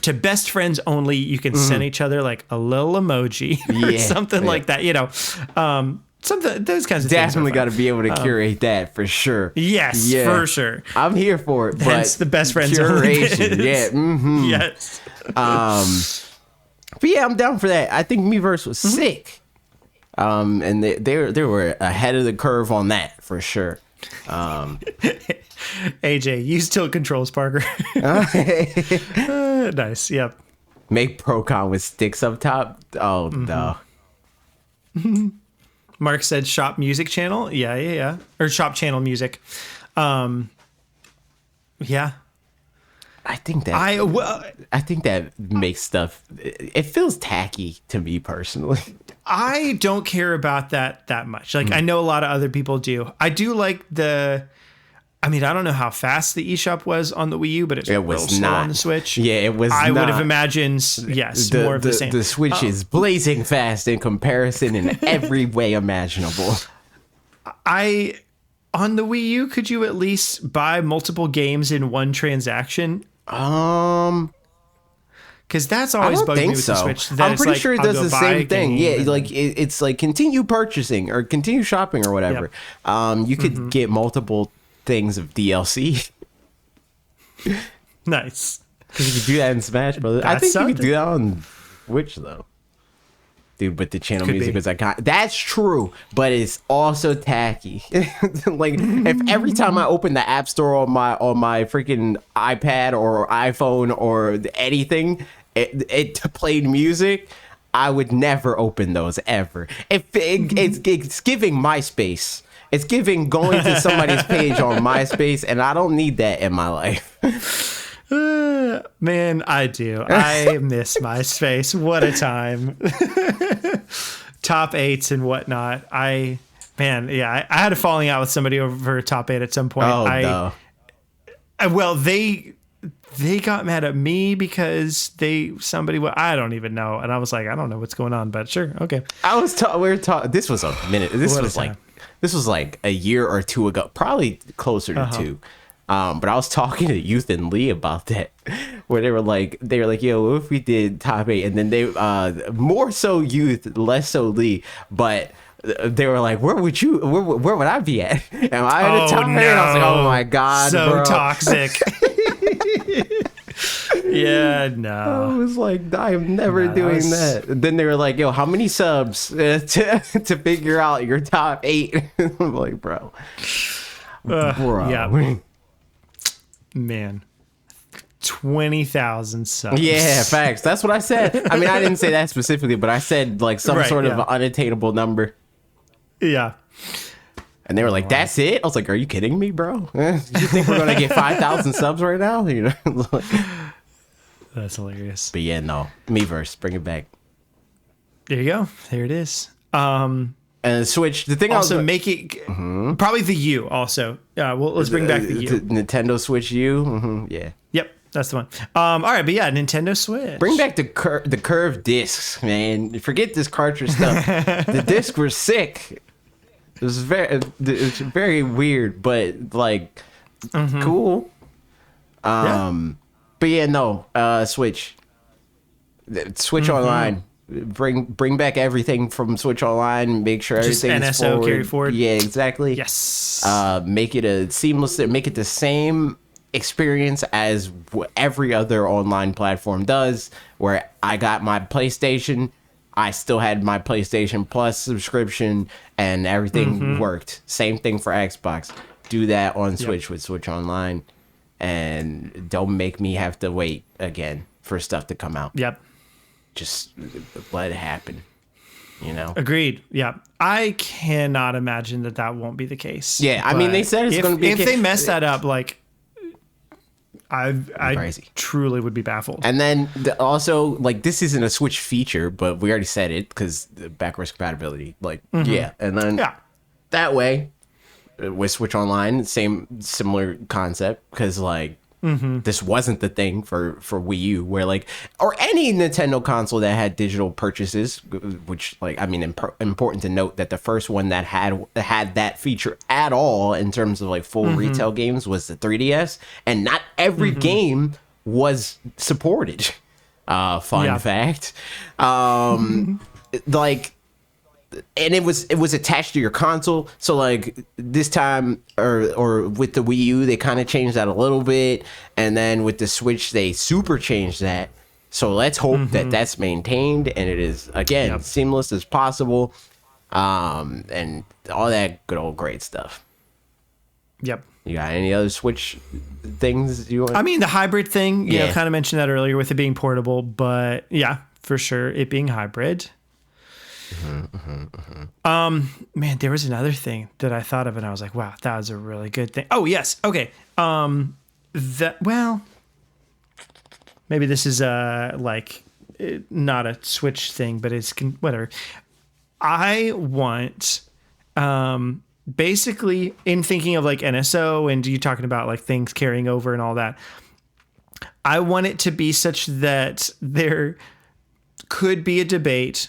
[SPEAKER 2] to best friends only, you can send each other like a little emoji or something like that, Something, those kinds of
[SPEAKER 1] Definitely
[SPEAKER 2] things.
[SPEAKER 1] got to be able to curate that for sure.
[SPEAKER 2] Yes, for sure.
[SPEAKER 1] I'm here for it.
[SPEAKER 2] Hence
[SPEAKER 1] but
[SPEAKER 2] the best friends
[SPEAKER 1] curation.
[SPEAKER 2] only
[SPEAKER 1] Yeah. Mm-hmm.
[SPEAKER 2] Yes.
[SPEAKER 1] But yeah, I'm down for that. I think Miiverse was sick. And they were ahead of the curve on that for sure.
[SPEAKER 2] AJ, use tilt controls, Parker. Nice. Yep.
[SPEAKER 1] Make Procon with sticks up top. Oh no.
[SPEAKER 2] Mark said shop music channel. Yeah. Or shop channel music. Yeah.
[SPEAKER 1] I think that I think that makes stuff. It feels tacky to me personally.
[SPEAKER 2] I don't care about that much. Like I know a lot of other people do. I do like I mean, I don't know how fast the eShop was on the Wii U, but it was real slow on the Switch.
[SPEAKER 1] Yeah, it was.
[SPEAKER 2] I would have imagined, yes, more of the same.
[SPEAKER 1] The Switch is blazing fast in comparison in every way imaginable.
[SPEAKER 2] On the Wii U, could you at least buy multiple games in one transaction?
[SPEAKER 1] Because
[SPEAKER 2] that's always bugged me with the Switch.
[SPEAKER 1] I'm pretty sure it does the same thing. Yeah, like it's like continue purchasing or continue shopping or whatever. Yep. You could get multiple things of DLC.
[SPEAKER 2] Nice.
[SPEAKER 1] Because you could do that in Smash Brothers. I think you could do that on Switch though. Dude, but the channel music was iconic. That's true, but it's also tacky. Like if every time I open the App Store on my freaking iPad or iPhone or anything, it played music, I would never open those ever. It's giving MySpace. It's giving going to somebody's page on MySpace, and I don't need that in my life.
[SPEAKER 2] Man, I do. I miss MySpace. What a time. Top 8s and whatnot. I had a falling out with somebody over top 8 at some point.
[SPEAKER 1] Oh, no.
[SPEAKER 2] Well, they got mad at me because I don't even know. And I was like, I don't know what's going on, but sure. Okay.
[SPEAKER 1] This was a minute. This was like a year or two ago, probably closer to 2. But I was talking to Youth and Lee about that, where they were like, yo, what if we did top 8? And then they, more so Youth, less so Lee, but they were like, where would I be at? Am I at the top 8? I was like, oh my God,
[SPEAKER 2] so
[SPEAKER 1] bro.
[SPEAKER 2] Toxic. Yeah, no.
[SPEAKER 1] I was like, I am never doing that. And then they were like, yo, how many subs to figure out your top 8? I'm like, bro.
[SPEAKER 2] Yeah. Man, 20,000 subs.
[SPEAKER 1] Yeah, facts. That's what I said. I mean, I didn't say that specifically, but I said like some sort of unattainable number.
[SPEAKER 2] Yeah.
[SPEAKER 1] And they were like, "That's it?" I was like, "Are you kidding me, bro? You think we're gonna get 5,000 subs right now?" You know.
[SPEAKER 2] That's hilarious.
[SPEAKER 1] But yeah, no, Miiverse, bring it back.
[SPEAKER 2] There you go. There it is.
[SPEAKER 1] And Switch. The thing
[SPEAKER 2] also probably the U. Also, let's bring back the U.
[SPEAKER 1] Nintendo Switch U. Mm-hmm, yeah.
[SPEAKER 2] Yep, that's the one. All right, but yeah, Nintendo Switch.
[SPEAKER 1] Bring back the curved discs, man. Forget this cartridge stuff. The discs were sick. It's very weird, but like cool. But yeah, no. Switch Online. Bring back everything from Switch Online. Make sure everything is forward.
[SPEAKER 2] Carry forward.
[SPEAKER 1] Yeah, exactly.
[SPEAKER 2] Yes.
[SPEAKER 1] Make it a seamless. Make it the same experience as every other online platform does. Where I got my PlayStation, I still had my PlayStation Plus subscription, and everything worked. Same thing for Xbox. Do that on Switch with Switch Online, and don't make me have to wait again for stuff to come out.
[SPEAKER 2] Yep.
[SPEAKER 1] Just let it happen, you know?
[SPEAKER 2] Agreed. Yeah. I cannot imagine that won't be the case.
[SPEAKER 1] Yeah. I mean, they said it's going to be
[SPEAKER 2] if they mess that up, like, I
[SPEAKER 1] crazy.
[SPEAKER 2] Truly would be baffled.
[SPEAKER 1] And then also, like, this isn't a Switch feature, but we already said it because the backwards compatibility. Like, yeah. And then that way, with Switch Online, similar concept, because, like, this wasn't the thing for Wii U, where like, or any Nintendo console that had digital purchases, which, like, I mean, important to note that the first one that had that feature at all in terms of like full retail games was the 3DS, and not every game was supported. Fun fact. Like, and it was attached to your console. So like this time, or with the Wii U, they kind of changed that a little bit, and then with the Switch, they super changed that. So let's hope that that's maintained and it is again seamless as possible, and all that good old great stuff.
[SPEAKER 2] Yep.
[SPEAKER 1] You got any other Switch things you want?
[SPEAKER 2] I mean, the hybrid thing, you know, kind of mentioned that earlier with it being portable, but yeah, for sure, it being hybrid. Man, there was another thing that I thought of and I was like, wow, that was a really good thing. Oh, yes. Okay. Maybe this is like not a Switch thing, but it's whatever. I want, basically in thinking of like NSO and you talking about like things carrying over and all that, I want it to be such that there could be a debate.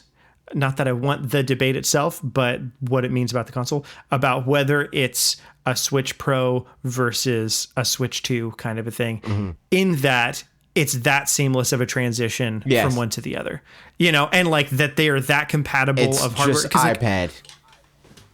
[SPEAKER 2] Not that I want the debate itself, but what it means about the console, about whether it's a Switch Pro versus a Switch 2 kind of a thing, in that it's that seamless of a transition from one to the other, you know, and like that they are that compatible
[SPEAKER 1] it's
[SPEAKER 2] of hardware.
[SPEAKER 1] Just iPad.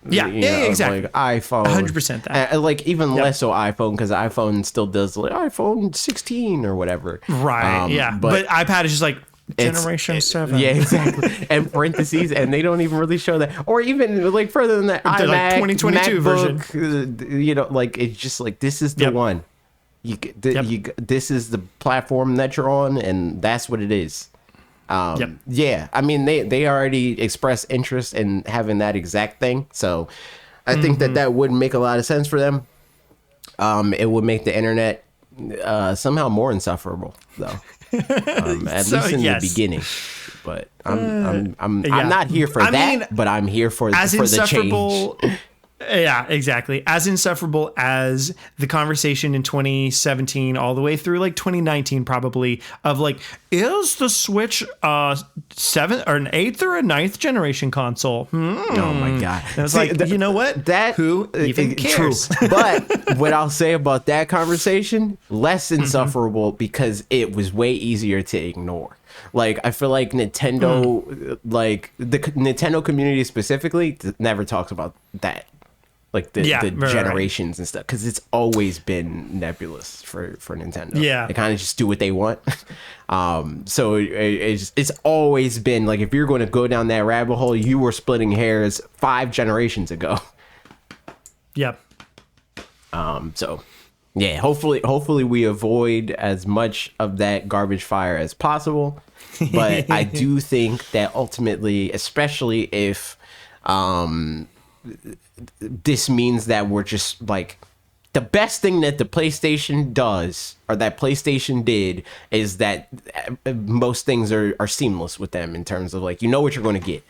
[SPEAKER 2] Exactly.
[SPEAKER 1] Like iPhone.
[SPEAKER 2] 100% that.
[SPEAKER 1] Like even less so iPhone, because iPhone still does like iPhone 16 or whatever.
[SPEAKER 2] Right. But iPad is just like, Generation 7.
[SPEAKER 1] Yeah, exactly. And parentheses, and they don't even really show that. Or even like further than that, iMac,
[SPEAKER 2] like 2022
[SPEAKER 1] MacBook,
[SPEAKER 2] version.
[SPEAKER 1] You know, like it's just like this is the one. This is the platform that you're on, and that's what it is. Yeah, I mean they already expressed interest in having that exact thing, so I think that would make a lot of sense for them. It would make the internet somehow more insufferable, though. At least in the beginning, but I'm not here for that. But I'm here for the change.
[SPEAKER 2] Yeah, exactly. As insufferable as the conversation in 2017 all the way through like 2019 probably of like, is the Switch seventh or an eighth or a ninth generation console?
[SPEAKER 1] Oh my god!
[SPEAKER 2] And it's like, you know what? Who even cares?
[SPEAKER 1] True. But what I'll say about that conversation, less insufferable because it was way easier to ignore. Like I feel like Nintendo, like the Nintendo community specifically, never talks about that. Like the generations and stuff, because it's always been nebulous for Nintendo.
[SPEAKER 2] Yeah,
[SPEAKER 1] they kind of just do what they want. So it's always been like, if you're going to go down that rabbit hole, you were splitting hairs 5 generations ago.
[SPEAKER 2] Yep.
[SPEAKER 1] So yeah, hopefully we avoid as much of that garbage fire as possible. But I do think that ultimately, especially if this means that we're just like, the best thing that the PlayStation does, or that PlayStation did, is that most things are seamless with them in terms of like, you know what you're going to get.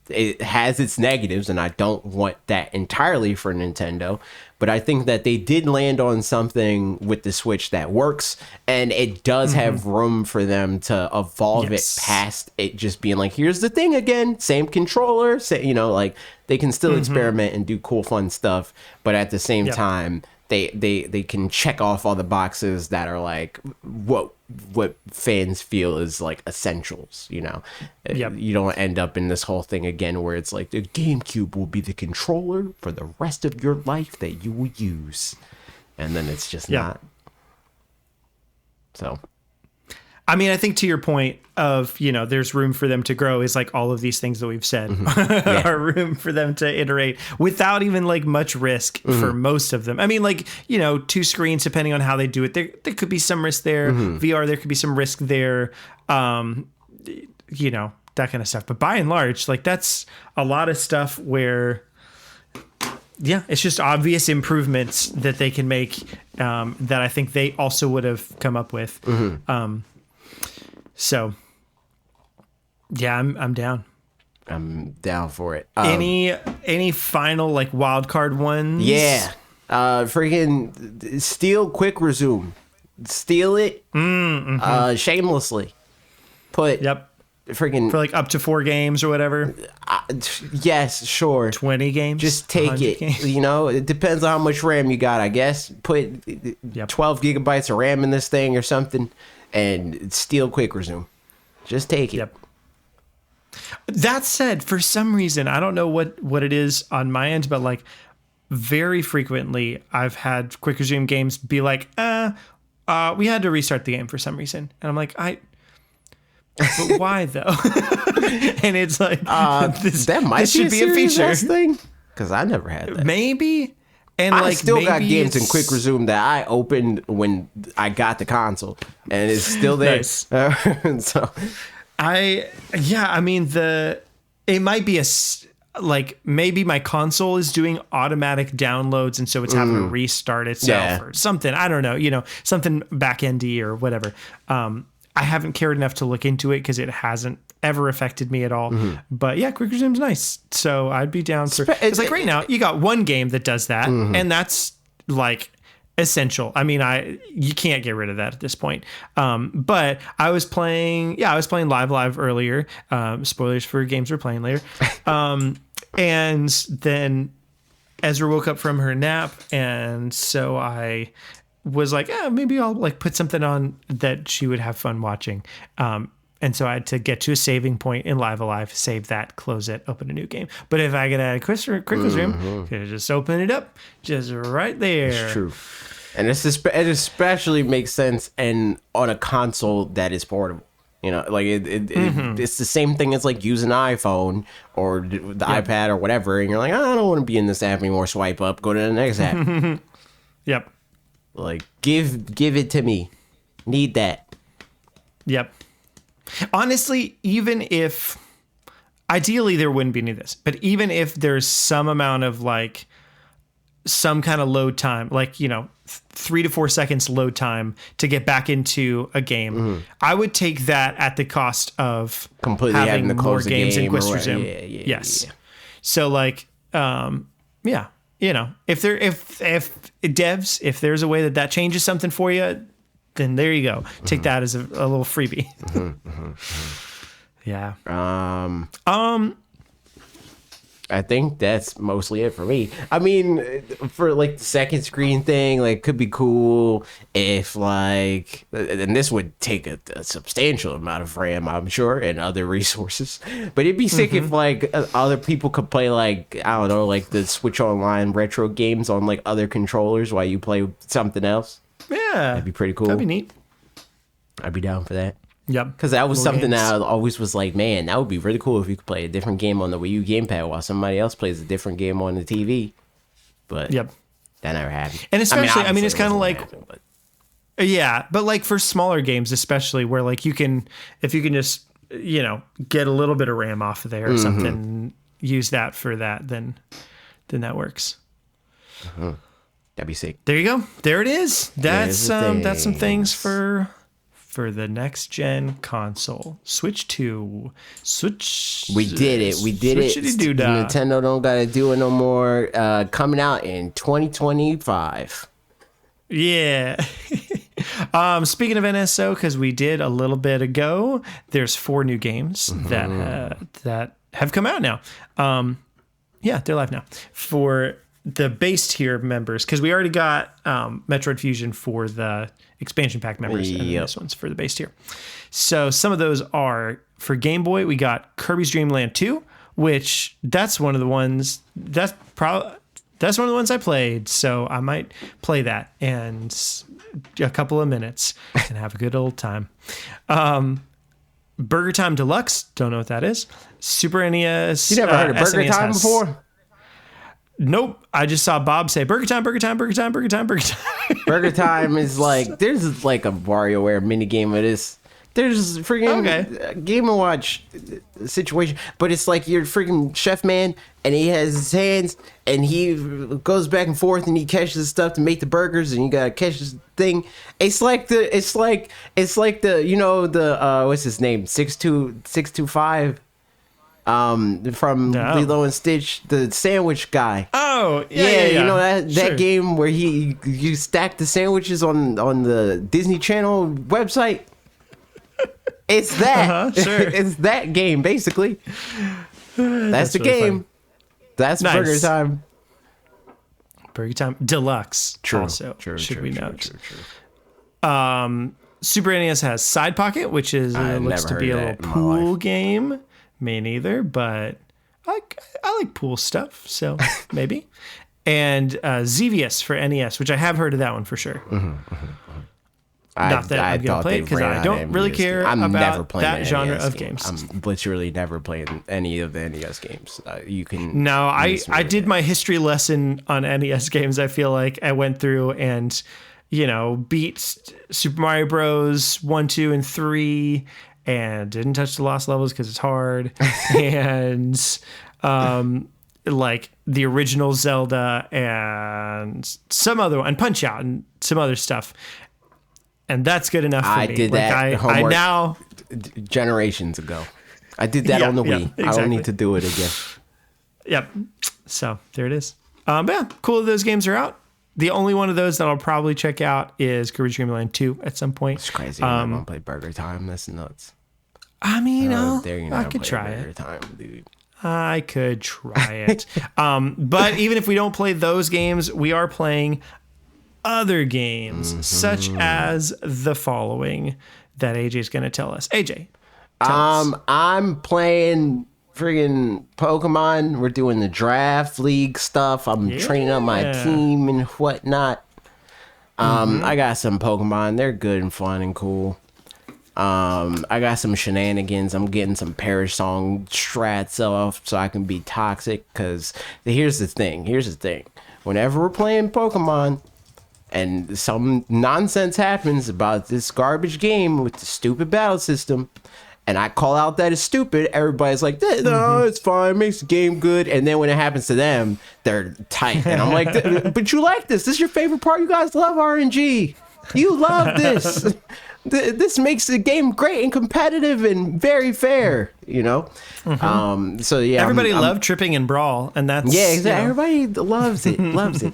[SPEAKER 1] It has its negatives, and I don't want that entirely for Nintendo. But I think that they did land on something with the Switch that works, and it does have room for them to evolve it past it just being like, here's the thing again, same controller, you know, like they can still experiment and do cool, fun stuff, but at the same time, they can check off all the boxes that are like what fans feel is like essentials, you know. You don't end up in this whole thing again where it's like the GameCube will be the controller for the rest of your life that you will use, and then it's just not. So
[SPEAKER 2] I mean, I think to your point of, you know, there's room for them to grow is like all of these things that we've said are room for them to iterate without even like much risk for most of them. I mean, like, you know, 2 screens, depending on how they do it, there could be some risk there. VR, there could be some risk there. You know, that kind of stuff. But by and large, like that's a lot of stuff where, yeah, it's just obvious improvements that they can make that I think they also would have come up with. So, yeah, I'm down.
[SPEAKER 1] I'm down for it.
[SPEAKER 2] Any final like wild card ones?
[SPEAKER 1] Yeah, freaking steal quick resume, steal it shamelessly. Put freaking
[SPEAKER 2] for like up to 4 games or whatever.
[SPEAKER 1] Yes, sure.
[SPEAKER 2] 20 games.
[SPEAKER 1] Just take it. Games. You know, it depends on how much RAM you got. I guess put 12 gigabytes of RAM in this thing or something. And steal quick resume. Just take it.
[SPEAKER 2] That said, for some reason, I don't know what it is on my end, but like very frequently I've had Quick Resume games be like, we had to restart the game for some reason. And I'm like, but why though? And it's like,
[SPEAKER 1] that might
[SPEAKER 2] this should be a
[SPEAKER 1] Series
[SPEAKER 2] feature
[SPEAKER 1] S thing, because I never had that.
[SPEAKER 2] maybe. And
[SPEAKER 1] I
[SPEAKER 2] like,
[SPEAKER 1] still got
[SPEAKER 2] maybe
[SPEAKER 1] games in
[SPEAKER 2] it's-
[SPEAKER 1] Quick Resume that I opened when I got the console, and it's still there.
[SPEAKER 2] Nice.
[SPEAKER 1] So
[SPEAKER 2] I mean, it might be like maybe my console is doing automatic downloads and so it's having to restart itself or something. I don't know, something back-endy or whatever. I haven't cared enough to look into it because it hasn't ever affected me at all. But yeah, Quick Resume's nice. So I'd be down for it's like right now you got one game that does that, and that's like essential. I mean, you can't get rid of that at this point. But I was playing Live earlier. Spoilers for games we're playing later. And then Ezra woke up from her nap, and so I was like, maybe I'll like put something on that she would have fun watching. And so I had to get to a saving point in Live Alive, save that, close it, open a new game. But if I get a quick resume, just open it up, just right there.
[SPEAKER 1] it's true. And it especially makes sense on a console that is portable. Like it's the same thing as like using an iPhone or the iPad or whatever, and you're like, I don't want to be in this app anymore. Swipe up, go to the next app.
[SPEAKER 2] Yep.
[SPEAKER 1] Like give it to me. Need that.
[SPEAKER 2] Yep. Honestly, even if ideally there wouldn't be any of this, but even if there's some amount of like some kind of load time, like 3 to 4 seconds load time to get back into a game, I would take that at the cost of
[SPEAKER 1] Completely having to close
[SPEAKER 2] more games
[SPEAKER 1] the
[SPEAKER 2] in
[SPEAKER 1] game
[SPEAKER 2] Quick
[SPEAKER 1] or-
[SPEAKER 2] Resume.
[SPEAKER 1] yeah.
[SPEAKER 2] Yes. So like, if devs, if there's a way that changes something for you, then there you go. Take that as a little freebie. Yeah.
[SPEAKER 1] I think that's mostly it for me. I mean, for like the second screen thing, like could be cool if like, and this would take a substantial amount of RAM, I'm sure, and other resources. But it'd be sick if like other people could play like, I don't know, like the Switch Online retro games on like other controllers while you play something else.
[SPEAKER 2] Yeah.
[SPEAKER 1] That'd be pretty cool.
[SPEAKER 2] That'd be neat.
[SPEAKER 1] I'd be down for that.
[SPEAKER 2] Yep.
[SPEAKER 1] Because that was
[SPEAKER 2] More
[SPEAKER 1] something
[SPEAKER 2] games.
[SPEAKER 1] that I always was like, man, that would be really cool if you could play a different game on the Wii U gamepad while somebody else plays a different game on the TV. But
[SPEAKER 2] Yep.
[SPEAKER 1] that never happened.
[SPEAKER 2] And especially, I mean, it's
[SPEAKER 1] obviously
[SPEAKER 2] kind of
[SPEAKER 1] it
[SPEAKER 2] like,
[SPEAKER 1] wasn't gonna happen, but
[SPEAKER 2] yeah, but like for smaller games, especially where like if you can just, get a little bit of RAM off of there or something, use that for that, then that works.
[SPEAKER 1] that'd be sick.
[SPEAKER 2] There you go. There it is. That's
[SPEAKER 1] There's
[SPEAKER 2] some things
[SPEAKER 1] things.
[SPEAKER 2] for the next gen console. Switch 2. Switch.
[SPEAKER 1] We did it. We did it.
[SPEAKER 2] Switchity-doo-dah.
[SPEAKER 1] Nintendo don't gotta do it no more. Coming out in 2025.
[SPEAKER 2] Yeah. Speaking of NSO, because we did a little bit ago, there's 4 new games that have come out now. Yeah, they're live now for the base tier members, because we already got Metroid Fusion for the expansion pack members, and then
[SPEAKER 1] Yep.
[SPEAKER 2] this one's for the base tier. So some of those are for Game Boy. We got Kirby's Dream Land 2, which that's one of the ones that's one of the ones I played. So I might play that and a couple of minutes and have a good old time. Burger Time Deluxe, don't know what that is. Super NES.
[SPEAKER 1] You never heard of Burger
[SPEAKER 2] SNES
[SPEAKER 1] Time
[SPEAKER 2] has-
[SPEAKER 1] before?
[SPEAKER 2] Nope. I just saw Bob say Burger Time, Burger Time, Burger Time, Burger Time, Burger Time.
[SPEAKER 1] Burger Time is like, there's like a WarioWare mini game of this. There's freaking Game & Watch situation, but it's like you're freaking chef man, and he has his hands, and he goes back and forth, and he catches stuff to make the burgers, and you gotta catch this thing. It's like the what's his name, 625, from
[SPEAKER 2] No.
[SPEAKER 1] Lilo and Stitch, the sandwich guy.
[SPEAKER 2] Oh,
[SPEAKER 1] Yeah, you know that
[SPEAKER 2] Sure.
[SPEAKER 1] game where you stack the sandwiches on the Disney Channel website. It's that.
[SPEAKER 2] Sure.
[SPEAKER 1] It's that game basically. That's the
[SPEAKER 2] really
[SPEAKER 1] game.
[SPEAKER 2] funny.
[SPEAKER 1] That's
[SPEAKER 2] Nice.
[SPEAKER 1] Burger Time.
[SPEAKER 2] Burger Time Deluxe. Also, should we note? Super NES has Side Pocket, which is
[SPEAKER 1] I've
[SPEAKER 2] looks
[SPEAKER 1] never
[SPEAKER 2] to be a
[SPEAKER 1] heard
[SPEAKER 2] little
[SPEAKER 1] of that in my
[SPEAKER 2] pool
[SPEAKER 1] life.
[SPEAKER 2] game Me neither, but I like pool stuff, so maybe. And Xevious for NES, which I have heard of that one for sure. Not that I'm going to play it because I don't really care about that genre of games.
[SPEAKER 1] I'm literally never playing any of the NES games. You can.
[SPEAKER 2] No, I did my history lesson on NES games. I feel like I went through and, beat Super Mario Bros. 1, 2, and 3 and didn't touch the lost levels because it's hard. And like the original Zelda and some other one, and Punch Out and some other stuff. And that's good enough for me.
[SPEAKER 1] I did that
[SPEAKER 2] I now
[SPEAKER 1] generations ago. I did that on the Wii. Exactly. I don't need to do it again.
[SPEAKER 2] Yep. So there it is. But yeah, cool that those games are out. The only one of those that I'll probably check out is Kirby's Dream Land 2 at some point.
[SPEAKER 1] It's crazy. I'm gonna play Burger Time. That's nuts.
[SPEAKER 2] I mean, I could try
[SPEAKER 1] Burger Time, dude.
[SPEAKER 2] I could try it. But even if we don't play those games, we are playing other games, such as the following that AJ's going to tell us. AJ, tell us.
[SPEAKER 1] I'm playing friggin' Pokemon. We're doing the draft league stuff. I'm training up my team and whatnot. I got some Pokemon. They're good and fun and cool. I got some shenanigans. I'm getting some Perish Song strats off so I can be toxic. Because here's the thing. Whenever we're playing Pokemon, and some nonsense happens about this garbage game with the stupid battle system, and I call out that it's stupid, everybody's like, no, it's fine, it makes the game good. And then when it happens to them, they're tight. And I'm like, but you like this. This is your favorite part. You guys love RNG. You love this. This makes the game great and competitive and very fair, So yeah,
[SPEAKER 2] everybody loved Tripping and Brawl, and that's
[SPEAKER 1] exactly. Everybody loves it,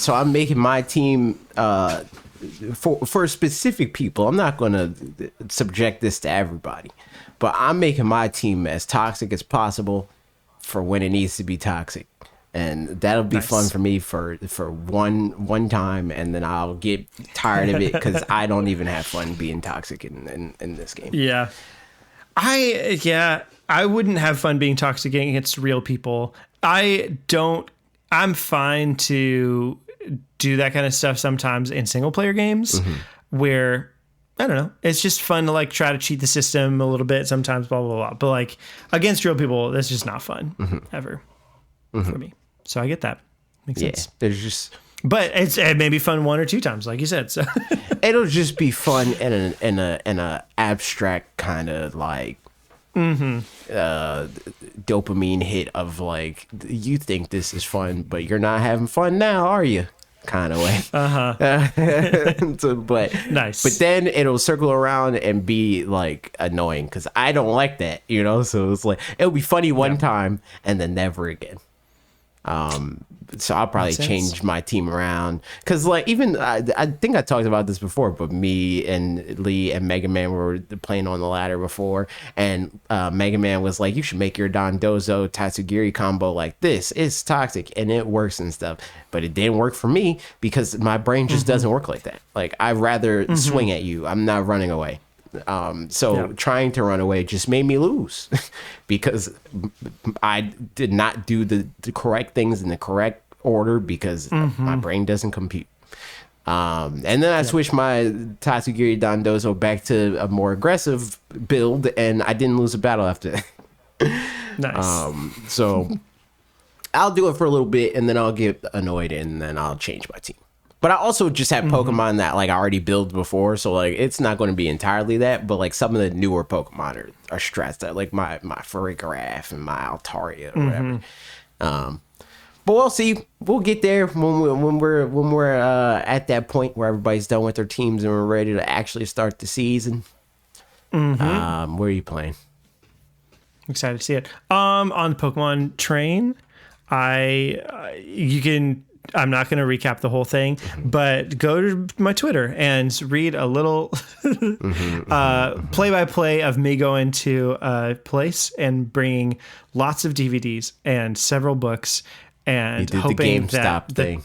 [SPEAKER 1] So I'm making my team for specific people. I'm not going to subject this to everybody, but I'm making my team as toxic as possible for when it needs to be toxic. And that'll be fun for me for one time, and then I'll get tired of it because I don't even have fun being toxic in this game.
[SPEAKER 2] Yeah, I wouldn't have fun being toxic against real people. I'm fine to do that kind of stuff sometimes in single player games where, I don't know, it's just fun to like try to cheat the system a little bit sometimes, blah, blah, blah. But like against real people, that's just not fun ever for me. So I get that. Makes sense.
[SPEAKER 1] There's just,
[SPEAKER 2] but it may be fun 1 or 2 times, like you said. So
[SPEAKER 1] it'll just be fun in a abstract kind of like dopamine hit of like, you think this is fun, but you're not having fun now, are you? Kind of way. But
[SPEAKER 2] nice.
[SPEAKER 1] But then it'll circle around and be like annoying because I don't like that, So it's like it'll be funny one time and then never again. So I'll probably change my team around because like even I think I talked about this before, but me and Lee and Mega Man were playing on the ladder before, and Mega Man was like, you should make your Dondozo Tatsugiri combo like this. It's toxic and it works and stuff, but it didn't work for me because my brain just doesn't work like that. Like I'd rather swing at you. I'm not running away. Trying to run away just made me lose because I did not do the correct things in the correct order because my brain doesn't compute. And then I switched my Tatsugiri Dondozo back to a more aggressive build, and I didn't lose a battle after that.
[SPEAKER 2] Nice.
[SPEAKER 1] So I'll do it for a little bit, and then I'll get annoyed, and then I'll change my team. But I also just have Pokemon that like I already built before, so like it's not going to be entirely that. But like some of the newer Pokemon are stressed out, like my Farigiraf and my Altaria or whatever. But we'll see. We'll get there when we're at that point where everybody's done with their teams and we're ready to actually start the season. Where are you playing?
[SPEAKER 2] Excited to see it. On the Pokemon train, I'm not going to recap the whole thing, but go to my Twitter and read a little play-by-play of me going to a place and bringing lots of DVDs and several books and hoping
[SPEAKER 1] the GameStop thing.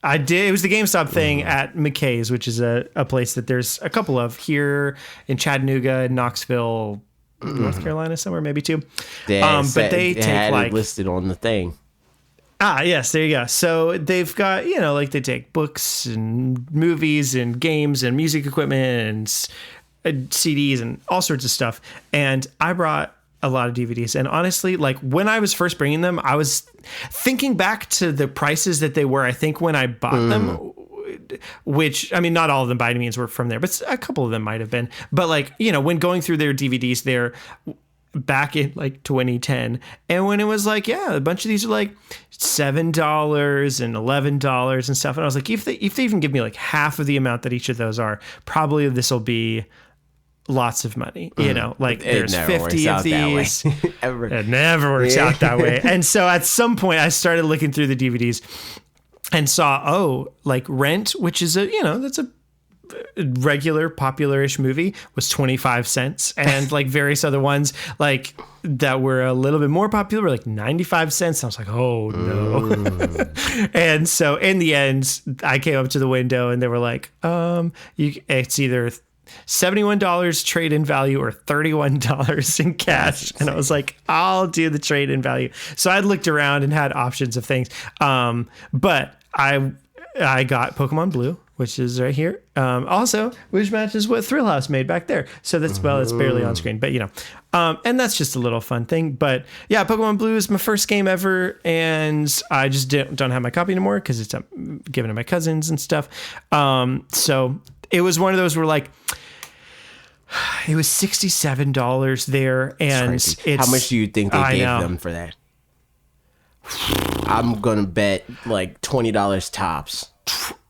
[SPEAKER 2] I did. It was the GameStop thing at McKay's, which is a place that there's a couple of here in Chattanooga, Knoxville, North Carolina somewhere, maybe 2.
[SPEAKER 1] But
[SPEAKER 2] they
[SPEAKER 1] it
[SPEAKER 2] take
[SPEAKER 1] had
[SPEAKER 2] like
[SPEAKER 1] it listed on the thing.
[SPEAKER 2] yes, there you go. So they've got, like they take books and movies and games and music equipment and CDs and all sorts of stuff. And I brought a lot of DVDs. And honestly, like when I was first bringing them, I was thinking back to the prices that they were, I think, when I bought them, which, I mean, not all of them by any means were from there, but a couple of them might have been. But like, when going through their DVDs, they're back in like 2010, and when it was like, a bunch of these are like $7 and $11 and stuff, and I was like, if they even give me like half of the amount that each of those are, probably this will be lots of money. Like there's 50 of these. It never works out that way. And so at some point I started looking through the DVDs and saw, like Rent, which is that's a regular popular-ish movie, was 25 cents, and like various other ones like that were a little bit more popular were like 95 cents. I was like, oh no. And so in the end I came up to the window and they were like, it's either $71 trade-in value or $31 in cash. And I was like, I'll do the trade-in value. So I looked around and had options of things, but I got Pokemon Blue, which is right here. Also, which matches what Thrill House made back there. So that's, it's barely on screen, but and that's just a little fun thing. But yeah, Pokemon Blue is my first game ever, and I just don't have my copy anymore because it's given to my cousins and stuff. So it was one of those where like, it was $67 there, and it's,
[SPEAKER 1] how much do you think they gave them for that? I'm gonna bet like $20 tops.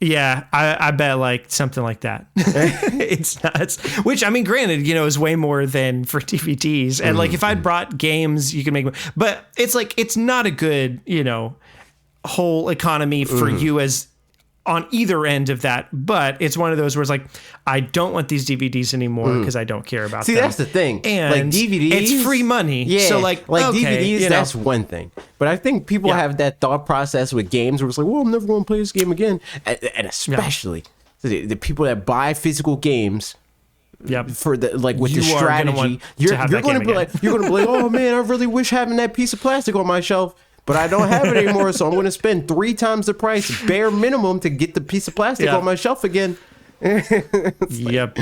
[SPEAKER 2] Yeah, I bet like something like that. It's nuts. Which, I mean, granted, is way more than for DVDs. And like if I'd brought games, you could make more. But it's like, it's not a good, whole economy for you as on either end of that. But it's one of those where it's like, I don't want these DVDs anymore because I don't care about them.
[SPEAKER 1] See, that's the thing.
[SPEAKER 2] And
[SPEAKER 1] like DVDs,
[SPEAKER 2] it's free money.
[SPEAKER 1] Yeah,
[SPEAKER 2] so like
[SPEAKER 1] okay, DVDs,
[SPEAKER 2] that's
[SPEAKER 1] that's one thing. But I think people have that thought process with games where it's like, well, I'm never going to play this game again. And especially the people that buy physical games.
[SPEAKER 2] Yep.
[SPEAKER 1] For the with the strategy, you're going to be like, oh man, I really wish having that piece of plastic on my shelf. But I don't have it anymore, so I'm going to spend 3 times the price, bare minimum, to get the piece of plastic on my shelf again.
[SPEAKER 2] Yep.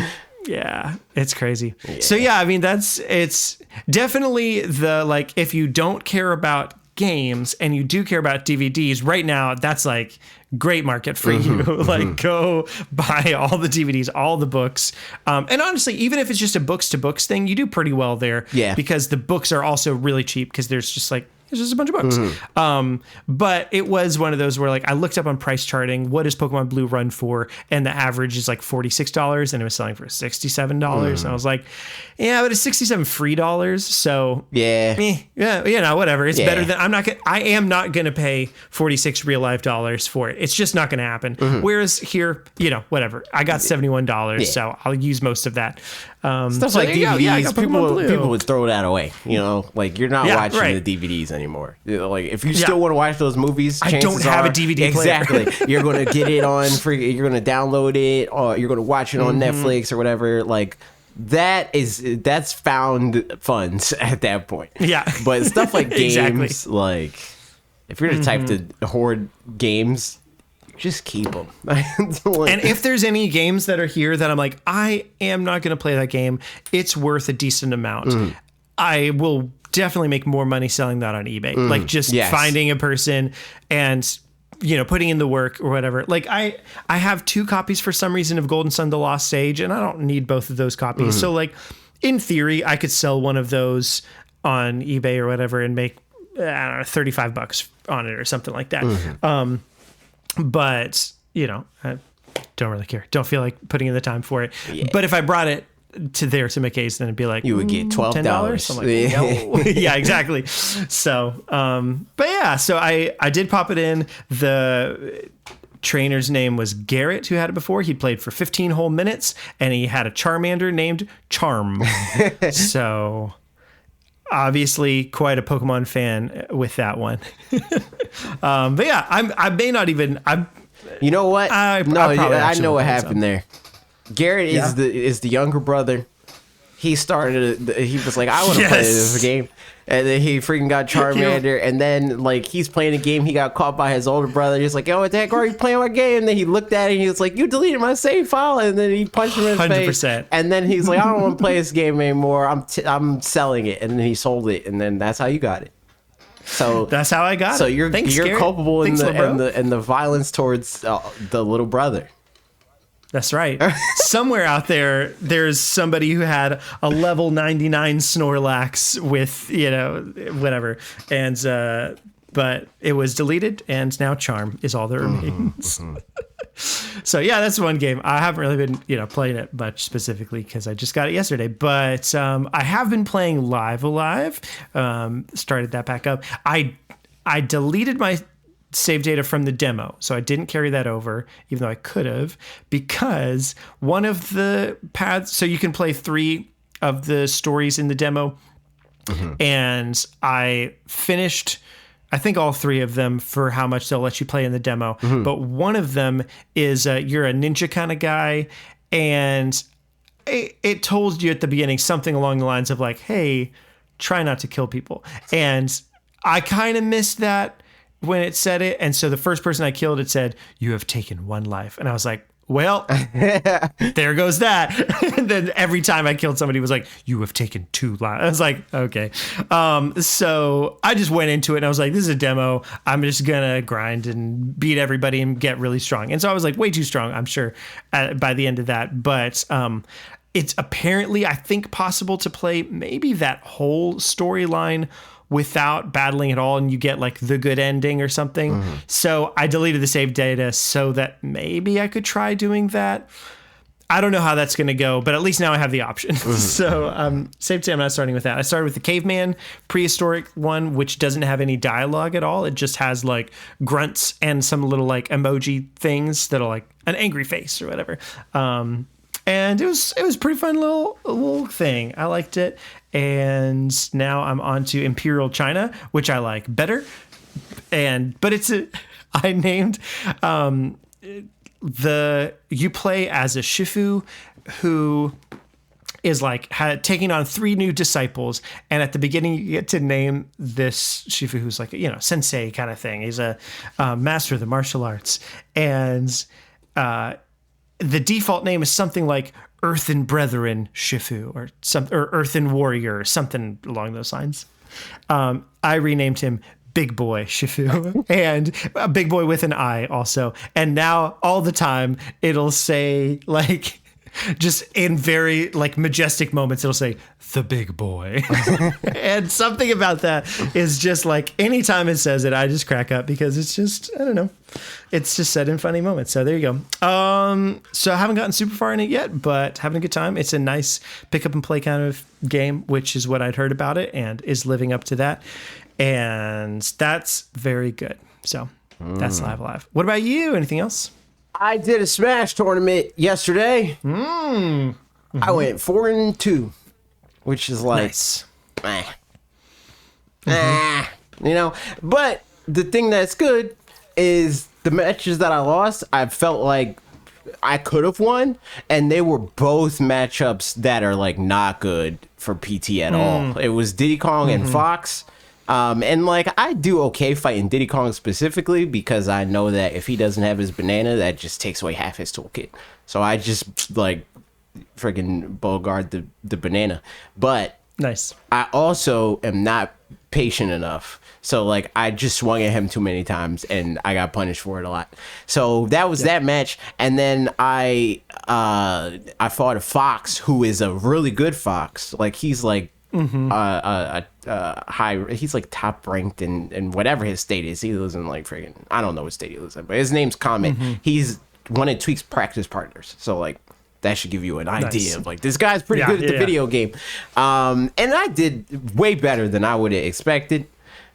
[SPEAKER 2] Yeah, it's crazy. Yeah. So yeah, I mean, it's definitely the, like, if you don't care about games and you do care about DVDs, right now, that's like great market for you. Like, go buy all the DVDs, all the books. And honestly, even if it's just a books to books thing, you do pretty well there.
[SPEAKER 1] Yeah.
[SPEAKER 2] Because the books are also really cheap because there's just like, it's just a bunch of books. But it was one of those where like I looked up on price charting, what does Pokemon Blue run for? And the average is like $46 and it was selling for $67. And I was like, yeah, but it's $67 free dollars. So yeah, whatever. It's better than I am not going to pay 46 real life dollars for it. It's just not going to happen. Whereas here, whatever. I got $71. So I'll use most of that.
[SPEAKER 1] Stuff like DVDs, people would throw that away. Like you're not watching the DVDs anymore. Like if you still want to watch those movies,
[SPEAKER 2] I don't have a DVD player.
[SPEAKER 1] Exactly. You're going to get it on free. You're going to download it, or you're going to watch it on Netflix or whatever. Like that's found funds at that point.
[SPEAKER 2] Yeah.
[SPEAKER 1] But stuff like games, like if you're the type to hoard games, just keep them.
[SPEAKER 2] And if there's any games that are here that I'm like, I am not going to play that game, it's worth a decent amount. I will definitely make more money selling that on eBay. Like just finding a person and, putting in the work or whatever. Like I have 2 copies for some reason of Golden Sun: The Lost Sage, and I don't need both of those copies. So like in theory, I could sell one of those on eBay or whatever and make, I don't know, $35 on it or something like that. But, I don't really care. Don't feel like putting in the time for it. Yeah. But if I brought it to McKay's, then it'd be like,
[SPEAKER 1] you would get $12.
[SPEAKER 2] I'm like, no. Yeah, exactly. So, but yeah, so I did pop it in. The trainer's name was Garrett, who had it before. He played for 15 whole minutes, and he had a Charmander named Charm. So obviously quite a Pokemon fan with that one. But yeah, I may not even.
[SPEAKER 1] You know what? I know what happened there. Garrett is the younger brother. he was like, I want to play this game. And then he freaking got Charmander. And then, like, he's playing a game. He got caught by his older brother. He's like, yo, what the heck are you playing my game? And then he looked at it and he was like, you deleted my save file. And then he punched him in his
[SPEAKER 2] 100%.
[SPEAKER 1] face. And then he's like, I don't want to play this game anymore. I'm selling it. And then he sold it. And then that's how you got it. So
[SPEAKER 2] that's how I got it.
[SPEAKER 1] So you're culpable in the violence towards the little brother.
[SPEAKER 2] That's right. Somewhere out there's somebody who had a level 99 Snorlax with, whatever. And, but it was deleted and now Charm is all that remains. So yeah, that's one game. I haven't really been, playing it much specifically because I just got it yesterday, but, I have been playing Live Alive. Started that back up. I deleted my save data from the demo, so I didn't carry that over, even though I could have, because one of the paths, so you can play 3 of the stories in the demo, and I finished, I think, all 3 of them for how much they'll let you play in the demo, but one of them is you're a ninja kind of guy, and it told you at the beginning something along the lines of like, hey, try not to kill people, and I kind of missed that when it said it. And so the first person I killed, it said, you have taken 1 life. And I was like, well, there goes that. And then every time I killed somebody, it was like, you have taken 2 lives. I was like, okay. So I just went into it and I was like, this is a demo. I'm just going to grind and beat everybody and get really strong. And so I was like, way too strong, I'm sure, by the end of that. But it's apparently, I think, possible to play maybe that whole storyline without battling at all, and you get like the good ending or something. So I deleted the save data so that maybe I could try doing that. I don't know how that's going to go, but at least now I have the option. So save data, I'm not starting with that. I started with the caveman prehistoric one, which doesn't have any dialogue at all. It just has like grunts and some little like emoji things that'll like an angry face or whatever. And it was pretty fun little thing. I liked it. And now I'm on to Imperial China, which I like better. But I named you play as a Shifu who is like taking on 3 new disciples, and at the beginning you get to name this Shifu who's like sensei kind of thing. He's a master of the martial arts, and the default name is something like Earthen Brethren Shifu or Earthen Warrior or something along those lines. I renamed him Big Boy Shifu and a Big Boy with an I also. And now all the time it'll say like, just in very like majestic moments, it'll say the big boy. And something about that is just like, anytime it says it, I just crack up because it's just, I don't know. It's just said in funny moments. So there you go. So I haven't gotten super far in it yet, but having a good time. It's a nice pick up and play kind of game, which is what I'd heard about it and is living up to that. And that's very good. So that's Live Alive. What about you? Anything else?
[SPEAKER 1] I did a Smash tournament yesterday. I went 4-2, which is like,
[SPEAKER 2] nice.
[SPEAKER 1] But the thing that's good is the matches that I lost, I felt like I could have won, and they were both matchups that are like not good for PT at all. It was Diddy Kong and Fox. And like I do okay fighting Diddy Kong specifically because I know that if he doesn't have his banana, that just takes away half his toolkit. So I just like freaking Bogard the banana. But
[SPEAKER 2] nice.
[SPEAKER 1] I also am not patient enough. So like I just swung at him too many times and I got punished for it a lot. So that was that match. And then I fought a Fox who is a really good Fox. Like he's like high, he's like top ranked in whatever his state is. He lives in like friggin', I don't know what state he lives in, but his name's Comet. He's one of Tweak's practice partners. So like that should give you an idea of like this guy's pretty good at the video game. And I did way better than I would have expected.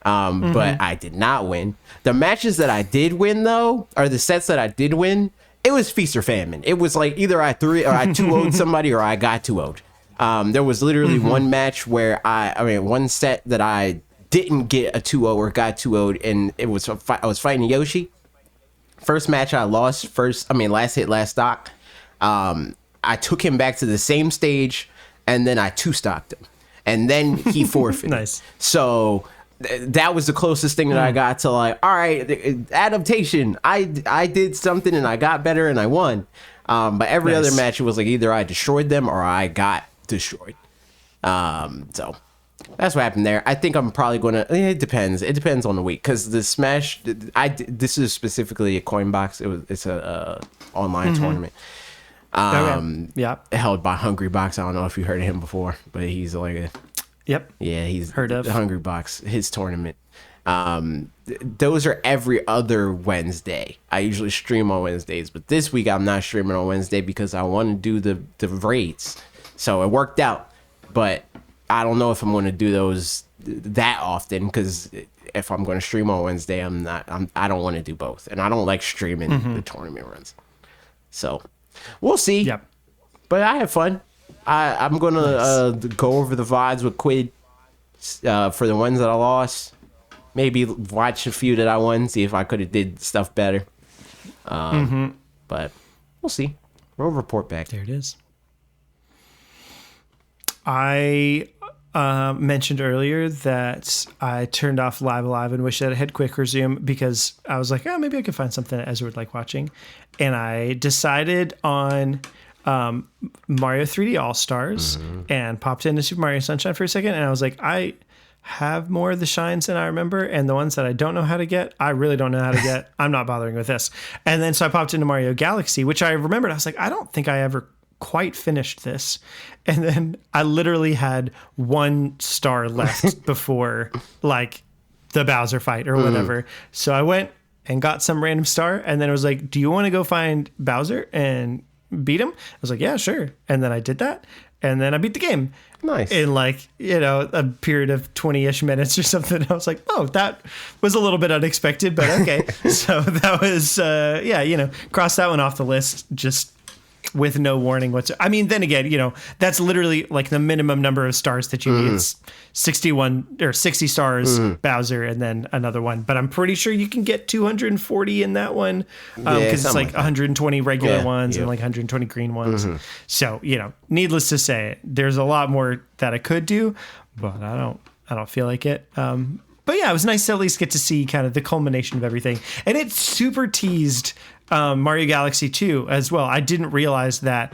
[SPEAKER 1] But I did not win. The matches that I did win though, or the sets that I did win, it was feast or famine. It was like either I 2-0'd somebody or I got 2-0'd. There was literally one match where one set that I didn't get a 2-0 or got 2-0'd, and it was I was fighting Yoshi. First match I lost last hit, last stock. I took him back to the same stage and then I two-stocked him, and then he forfeited.
[SPEAKER 2] Nice.
[SPEAKER 1] So that was the closest thing that I got to like, all right, adaptation. I did something and I got better and I won. But every other match it was like either I destroyed them or I got destroyed. So that's what happened there. I think I'm probably gonna. It depends. It depends on the week because the Smash. This is specifically a coin box. It's a online tournament. Held by Hungry Box. I don't know if you heard of him before, but he's like a.
[SPEAKER 2] Yep.
[SPEAKER 1] Yeah, he's
[SPEAKER 2] heard of
[SPEAKER 1] the Hungry Box. His tournament. Those are every other Wednesday. I usually stream on Wednesdays, but this week I'm not streaming on Wednesday because I want to do the raids. So it worked out, but I don't know if I'm going to do those that often because if I'm going to stream on Wednesday, I don't want to do both, and I don't like streaming the tournament runs. So we'll see.
[SPEAKER 2] Yep.
[SPEAKER 1] But I had fun. I'm gonna go over the VODs with Quid for the ones that I lost. Maybe watch a few that I won, see if I could have did stuff better. But we'll see. We'll report back.
[SPEAKER 2] There it is. I mentioned earlier that I turned off Live Alive and wish that it had quick resume because I was like, oh, maybe I could find something that Ezra would like watching. And I decided on Mario 3D All-Stars and popped into Super Mario Sunshine for a second. And I was like, I have more of the shines than I remember. And the ones that I don't know how to get, I really don't know how to get. I'm not bothering with this. And then so I popped into Mario Galaxy, which I remembered. I was like, I don't think I ever quite finished this. And then I literally had 1 star left before like the Bowser fight or whatever. So I went and got some random star. And then it was like, do you want to go find Bowser and beat him? I was like, yeah, sure. And then I did that. And then I beat the game.
[SPEAKER 1] Nice.
[SPEAKER 2] In like, a period of 20-ish minutes or something. I was like, oh, that was a little bit unexpected, but okay. So that was, cross that one off the list just with no warning whatsoever. I mean, then again, that's literally like the minimum number of stars that you need. It's 61 or 60 stars Bowser and then another one. But I'm pretty sure you can get 240 in that one because it's like 120 regular ones and like 120 green ones. So, needless to say, there's a lot more that I could do, but I don't feel like it. But yeah, it was nice to at least get to see kind of the culmination of everything. And it super teased Mario Galaxy 2 as well. I didn't realize that.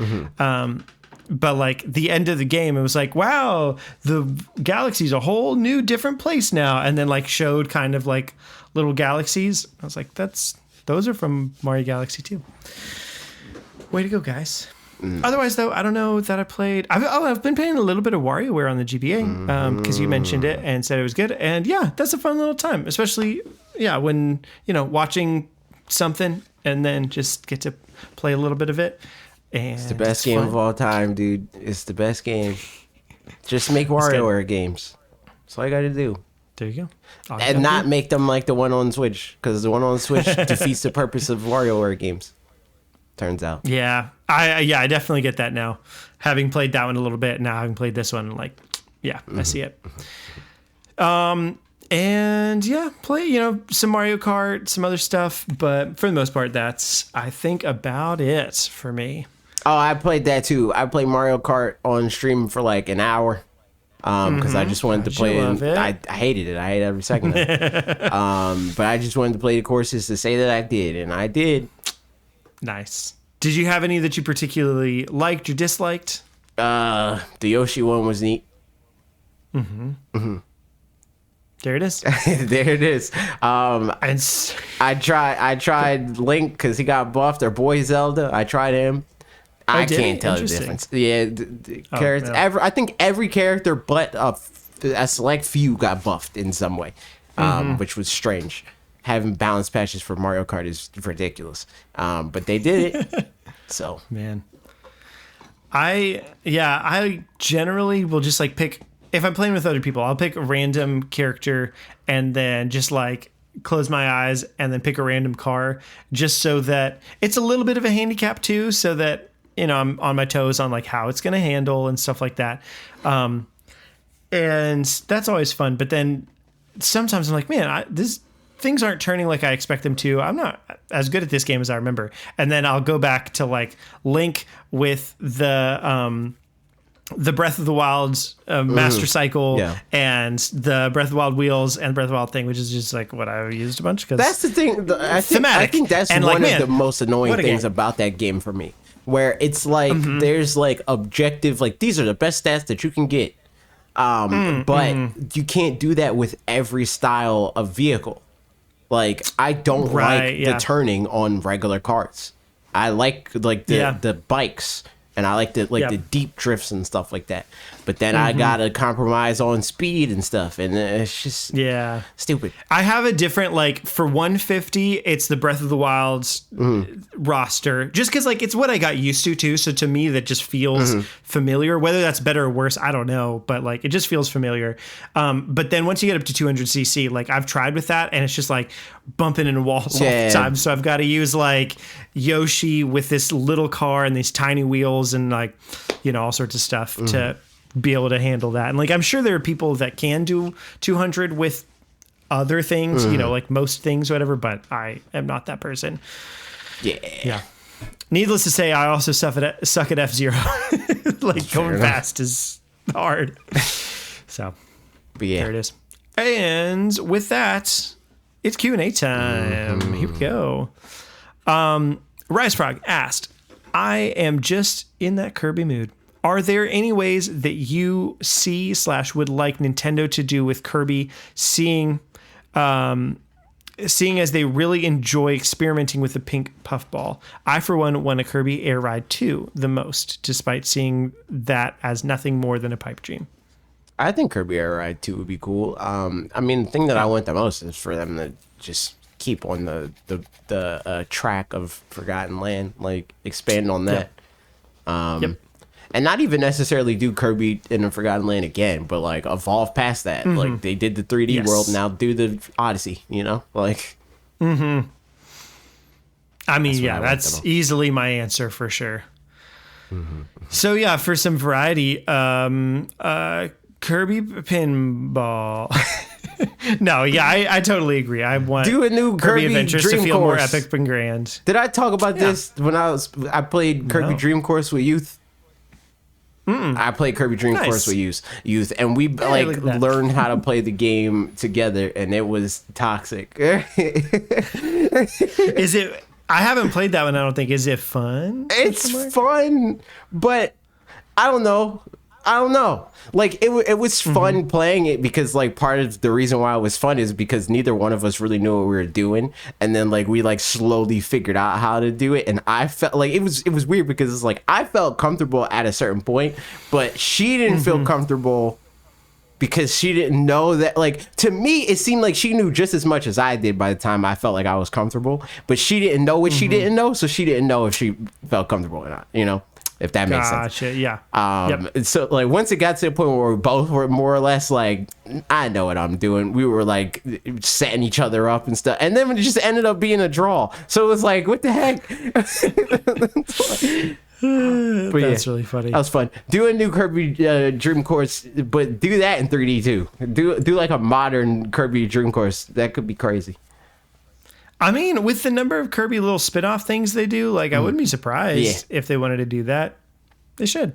[SPEAKER 2] But like the end of the game, it was like, wow, the galaxy's a whole new different place now. And then like showed kind of like little galaxies. I was like, those are from Mario Galaxy 2. Way to go, guys. Otherwise, though, I don't know that I played. I've been playing a little bit of WarioWare on the GBA because you mentioned it and said it was good. And yeah, that's a fun little time, especially when watching something and then just get to play a little bit of it. And
[SPEAKER 1] it's the best game of all time, dude. It's the best game. Just make WarioWare games. That's all you got to do.
[SPEAKER 2] There you go.
[SPEAKER 1] And not make them like the one on Switch because the one on Switch defeats the purpose of WarioWare games. Turns out.
[SPEAKER 2] Yeah. I definitely get that now. Having played that one a little bit, now having played this one, like, yeah, I see it. And yeah, play, some Mario Kart, some other stuff, but for the most part, that's, I think, about it for me.
[SPEAKER 1] Oh, I played that too. I played Mario Kart on stream for like an hour. Because I just wanted to play it. I hated it. I hated every second of it. But I just wanted to play the courses to say that I did, and I did.
[SPEAKER 2] Nice. Did you have any that you particularly liked or disliked?
[SPEAKER 1] The Yoshi one was neat.
[SPEAKER 2] There it is.
[SPEAKER 1] There it is. I tried Link because he got buffed, or Boy Zelda. I tried him. I can't tell the difference. Yeah, characters. No. I think every character but a select few got buffed in some way, which was strange. Having balance patches for Mario Kart is ridiculous. But they did it. So
[SPEAKER 2] man, I generally will just like pick, if I'm playing with other people, I'll pick a random character and then just like close my eyes and then pick a random car just so that it's a little bit of a handicap too, so that I'm on my toes on like how it's going to handle and stuff like that. And that's always fun. But then sometimes I'm like, man, things aren't turning like I expect them to. I'm not as good at this game as I remember. And then I'll go back to like Link with the the Breath of the Wild's Master Cycle and the Breath of the Wild wheels and Breath of the Wild thing, which is just like what I used a bunch because
[SPEAKER 1] that's the thing. I think that's and one of the most annoying things about that game for me, where it's like there's like objective, like these are the best stats that you can get, but you can't do that with every style of vehicle. Like I don't like the turning on regular carts. I like the bikes. And I like the deep drifts and stuff like that. But then I gotta compromise on speed and stuff, and it's just stupid.
[SPEAKER 2] I have a different, like, for 150, it's the Breath of the Wild's roster, just because like it's what I got used to too. So to me, that just feels familiar. Whether that's better or worse, I don't know, but like it just feels familiar. But then once you get up to 200cc, like I've tried with that, and it's just like bumping into walls all the time. So I've got to use like Yoshi with this little car and these tiny wheels and like, you know, all sorts of stuff to be able to handle that. And like I'm sure there are people that can do 200 with other things, you know, like most things, whatever, but I am not that person. Yeah. Needless to say, I also suck at F-Zero. Like going fast is hard. So there it is. And with that, it's Q&A time. Here we go. Rise Frog asked, I am just in that Kirby mood. Are there any ways that you see / would like Nintendo to do with Kirby, seeing as they really enjoy experimenting with the pink puffball? I, for one, want a Kirby Air Ride 2 the most, despite seeing that as nothing more than a pipe dream.
[SPEAKER 1] I think Kirby Air Ride 2 would be cool. I mean, the thing that I want the most is for them to just keep on the track of Forgotten Land, like expand on that. And not even necessarily do Kirby in the Forgotten Land again, but like evolve past that. Like they did the 3D world, now do the Odyssey, you know? Like
[SPEAKER 2] I mean, that's easily my answer for sure. So yeah, for some variety, Kirby Pinball. No, yeah, I totally agree. I want
[SPEAKER 1] do a new Kirby
[SPEAKER 2] Adventures
[SPEAKER 1] Dream
[SPEAKER 2] to feel
[SPEAKER 1] Course.
[SPEAKER 2] more epic and grand.
[SPEAKER 1] Did I talk about this when I played Kirby Dream Course with youth? I played Kirby Dream Course with youth, and we learned how to play the game together, and it was toxic.
[SPEAKER 2] Is it? I haven't played that one. I don't think. Is it fun?
[SPEAKER 1] It's fun, but I don't know. Like it was fun playing it because like part of the reason why it was fun is because neither one of us really knew what we were doing, and then like we like slowly figured out how to do it, and I felt like it was weird because it's like I felt comfortable at a certain point, but she didn't feel comfortable because she didn't know that. Like to me, it seemed like she knew just as much as I did by the time I felt like I was comfortable, but she didn't know what she didn't know, so she didn't know if she felt comfortable or not. You know. If that makes sense.
[SPEAKER 2] Yeah.
[SPEAKER 1] So like once it got to the point where we both were more or less like, I know what I'm doing. We were like setting each other up and stuff. And then it just ended up being a draw. So it was like, what the heck? But
[SPEAKER 2] that's really funny.
[SPEAKER 1] That was fun. Do a new Kirby Dream Course, but do that in 3D too. Do like a modern Kirby Dream Course. That could be crazy.
[SPEAKER 2] I mean, with the number of Kirby little spin-off things they do, like I wouldn't be surprised if they wanted to do that. They should.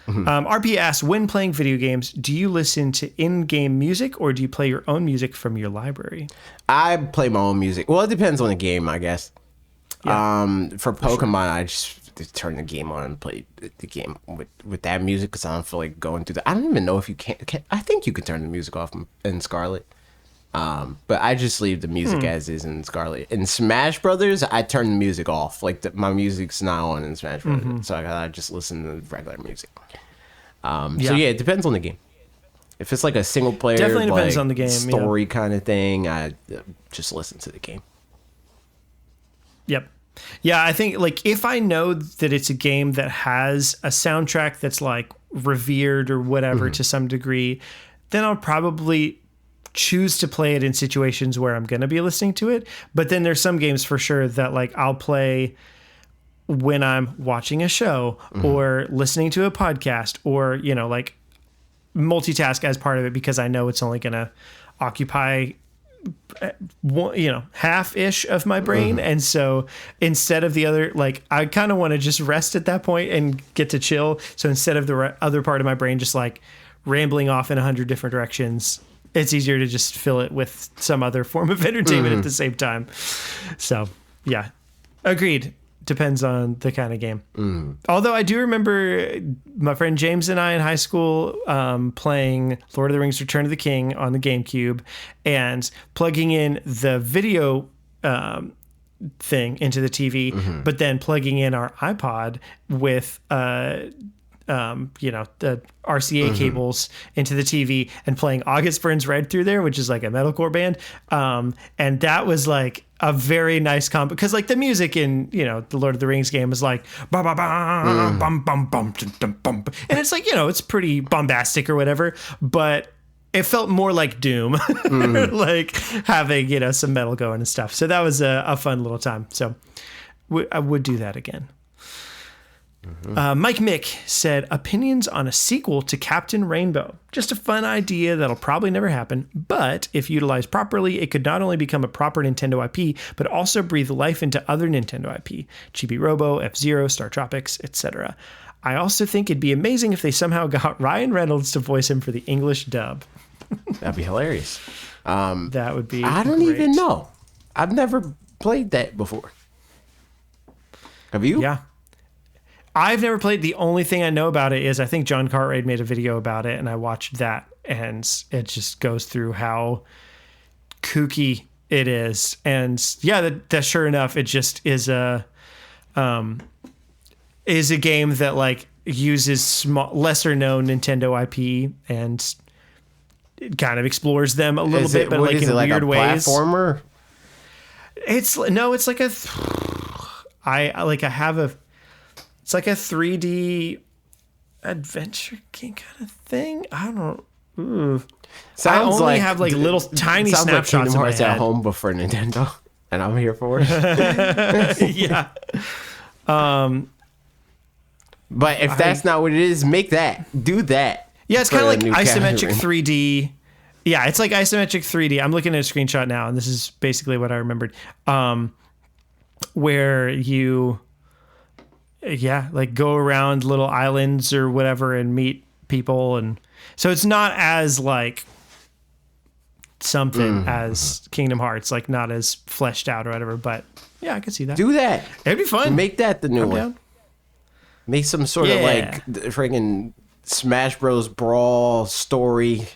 [SPEAKER 2] RP asks, when playing video games, do you listen to in-game music or do you play your own music from your library?
[SPEAKER 1] I play my own music. Well, it depends on the game, I guess. Yeah, for Pokemon, I just turn the game on and play the game with that music because I don't feel like going through the... I don't even know if you can. I think you can turn the music off in Scarlet. But I just leave the music as is in Scarlet. In Smash Brothers, I turn the music off. Like my music's not on in Smash Brothers, so I just listen to regular music. So yeah, it depends on the game. If it's like a single player,
[SPEAKER 2] definitely depends on the game,
[SPEAKER 1] story kind of thing, I just listen to the game.
[SPEAKER 2] Yep. Yeah, I think like if I know that it's a game that has a soundtrack that's like revered or whatever to some degree, then I'll probably choose to play it in situations where I'm going to be listening to it. But then there's some games for sure that like I'll play when I'm watching a show or listening to a podcast or, you know, like multitask as part of it because I know it's only going to occupy half-ish of my brain. And so instead of the other, like, I kind of want to just rest at that point and get to chill. So instead of the other part of my brain just like rambling off in 100 different directions, it's easier to just fill it with some other form of entertainment at the same time. So yeah, agreed. Depends on the kind of game. Although I do remember my friend James and I in high school playing Lord of the Rings Return of the King on the GameCube and plugging in the video thing into the TV, but then plugging in our iPod with the RCA cables into the TV and playing August Burns Red through there, which is like a metalcore band. And that was like a very nice combo because like the music in, the Lord of the Rings game is like, ba ba ba, bum bum bum dum bum. And it's like, it's pretty bombastic or whatever, but it felt more like Doom, like having, some metal going and stuff. So that was a fun little time. So I would do that again. Mike Mick said, opinions on a sequel to Captain Rainbow. Just a fun idea that'll probably never happen, but if utilized properly, it could not only become a proper Nintendo IP, but also breathe life into other Nintendo IP, Chibi Robo, F-Zero, Star Tropics, etc. I also think it'd be amazing if they somehow got Ryan Reynolds to voice him for the English dub.
[SPEAKER 1] That'd be hilarious.
[SPEAKER 2] That would be
[SPEAKER 1] I don't
[SPEAKER 2] great.
[SPEAKER 1] even know. I've never played that before. Have you?
[SPEAKER 2] Yeah. I've never played. The only thing I know about it is I think John Cartwright made a video about it, and I watched that, and it just goes through how kooky it is. And yeah, that sure enough, it just is a game that like uses lesser known Nintendo IP and it kind of explores them a little bit, but like in weird ways.
[SPEAKER 1] Platformer?
[SPEAKER 2] It's like a. It's like a 3D adventure game kind of thing. I don't know. I only have like little tiny snapshots
[SPEAKER 1] like
[SPEAKER 2] in my
[SPEAKER 1] Hearts
[SPEAKER 2] head.
[SPEAKER 1] at home, but for Nintendo, and I'm here for it.
[SPEAKER 2] Yeah.
[SPEAKER 1] But if that's not what it is, make that. Do that.
[SPEAKER 2] Yeah, it's kind of like isometric
[SPEAKER 1] Captain
[SPEAKER 2] 3D. Yeah, it's like isometric 3D. I'm looking at a screenshot now, and this is basically what I remembered. Where you, like go around little islands or whatever and meet people, and so it's not as like something as Kingdom Hearts, like not as fleshed out or whatever. But yeah, I could see that.
[SPEAKER 1] Do that.
[SPEAKER 2] It'd be fun.
[SPEAKER 1] Make that the new
[SPEAKER 2] I'm
[SPEAKER 1] one.
[SPEAKER 2] down.
[SPEAKER 1] Make some sort of like friggin' Smash Bros. Brawl story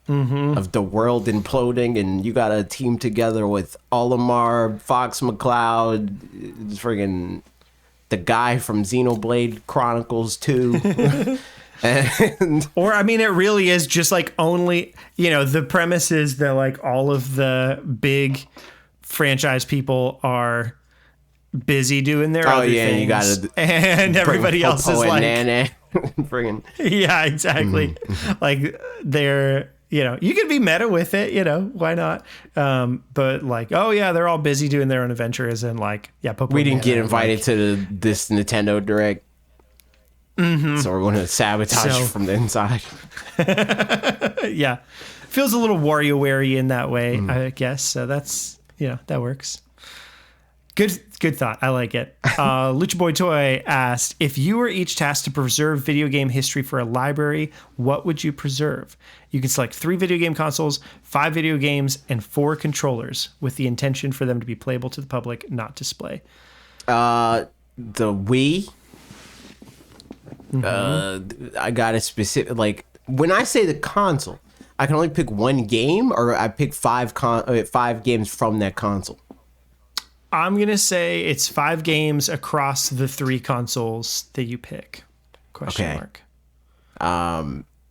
[SPEAKER 1] of the world imploding, and you got to team together with Olimar, Fox McCloud, friggin' the guy from Xenoblade Chronicles 2.
[SPEAKER 2] Or I mean, it really is just like only, the premise is that like all of the big franchise people are busy doing their other things.
[SPEAKER 1] You gotta
[SPEAKER 2] and everybody else is like
[SPEAKER 1] Nana. Friggin'
[SPEAKER 2] yeah, exactly. Like they're, you could be meta with it, why not? But like, oh yeah, they're all busy doing their own adventures, and like, yeah,
[SPEAKER 1] we didn't get invited to this Nintendo Direct, so we're going to sabotage from the inside.
[SPEAKER 2] Yeah, feels a little WarioWare-y in that way, I guess. So that's that works. Good thought. I like it. Lucha Boy Toy asked, if you were each tasked to preserve video game history for a library, what would you preserve? You can select 3 video game consoles, 5 video games, and 4 controllers with the intention for them to be playable to the public, not display.
[SPEAKER 1] The Wii. I got a specific, like, when I say the console, I can only pick one game, or I pick 5 games from that console.
[SPEAKER 2] I'm going to say it's 5 games across the 3 consoles that you pick. Question mark.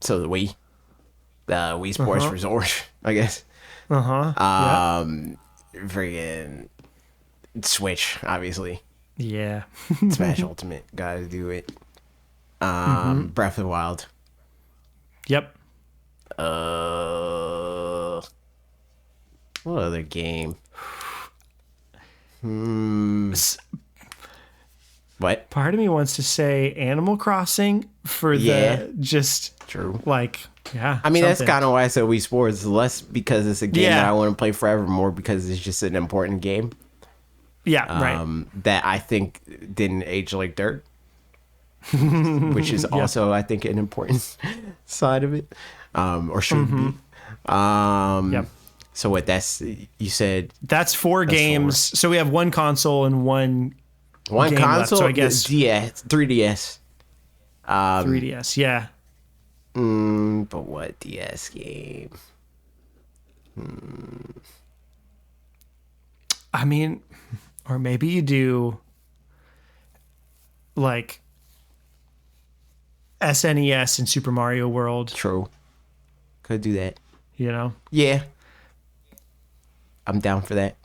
[SPEAKER 1] So the Wii. The Wii Sports Resort, I guess. Friggin' Switch, obviously.
[SPEAKER 2] Yeah.
[SPEAKER 1] Smash Ultimate. Gotta do it. Breath of the Wild.
[SPEAKER 2] Yep.
[SPEAKER 1] What other game? What?
[SPEAKER 2] Part of me wants to say Animal Crossing for the just
[SPEAKER 1] true.
[SPEAKER 2] like Yeah.
[SPEAKER 1] I mean, that's
[SPEAKER 2] something.
[SPEAKER 1] kind of why I said Wii Sports. Less because it's a game
[SPEAKER 2] Yeah.
[SPEAKER 1] that I want to play forever, more because it's just an important game.
[SPEAKER 2] Yeah, right.
[SPEAKER 1] That I think didn't age like dirt, which is also, I think, an important side of it, or should be.
[SPEAKER 2] Yep.
[SPEAKER 1] So what? That's you said
[SPEAKER 2] That's four games. So we have one console and one
[SPEAKER 1] one
[SPEAKER 2] game left,
[SPEAKER 1] console.
[SPEAKER 2] so I guess-
[SPEAKER 1] DS, 3DS.
[SPEAKER 2] 3DS. Yeah.
[SPEAKER 1] But what DS game?
[SPEAKER 2] I mean, or maybe you do like SNES and Super Mario World,
[SPEAKER 1] True. Could do that.
[SPEAKER 2] you know?
[SPEAKER 1] Yeah. I'm down for that.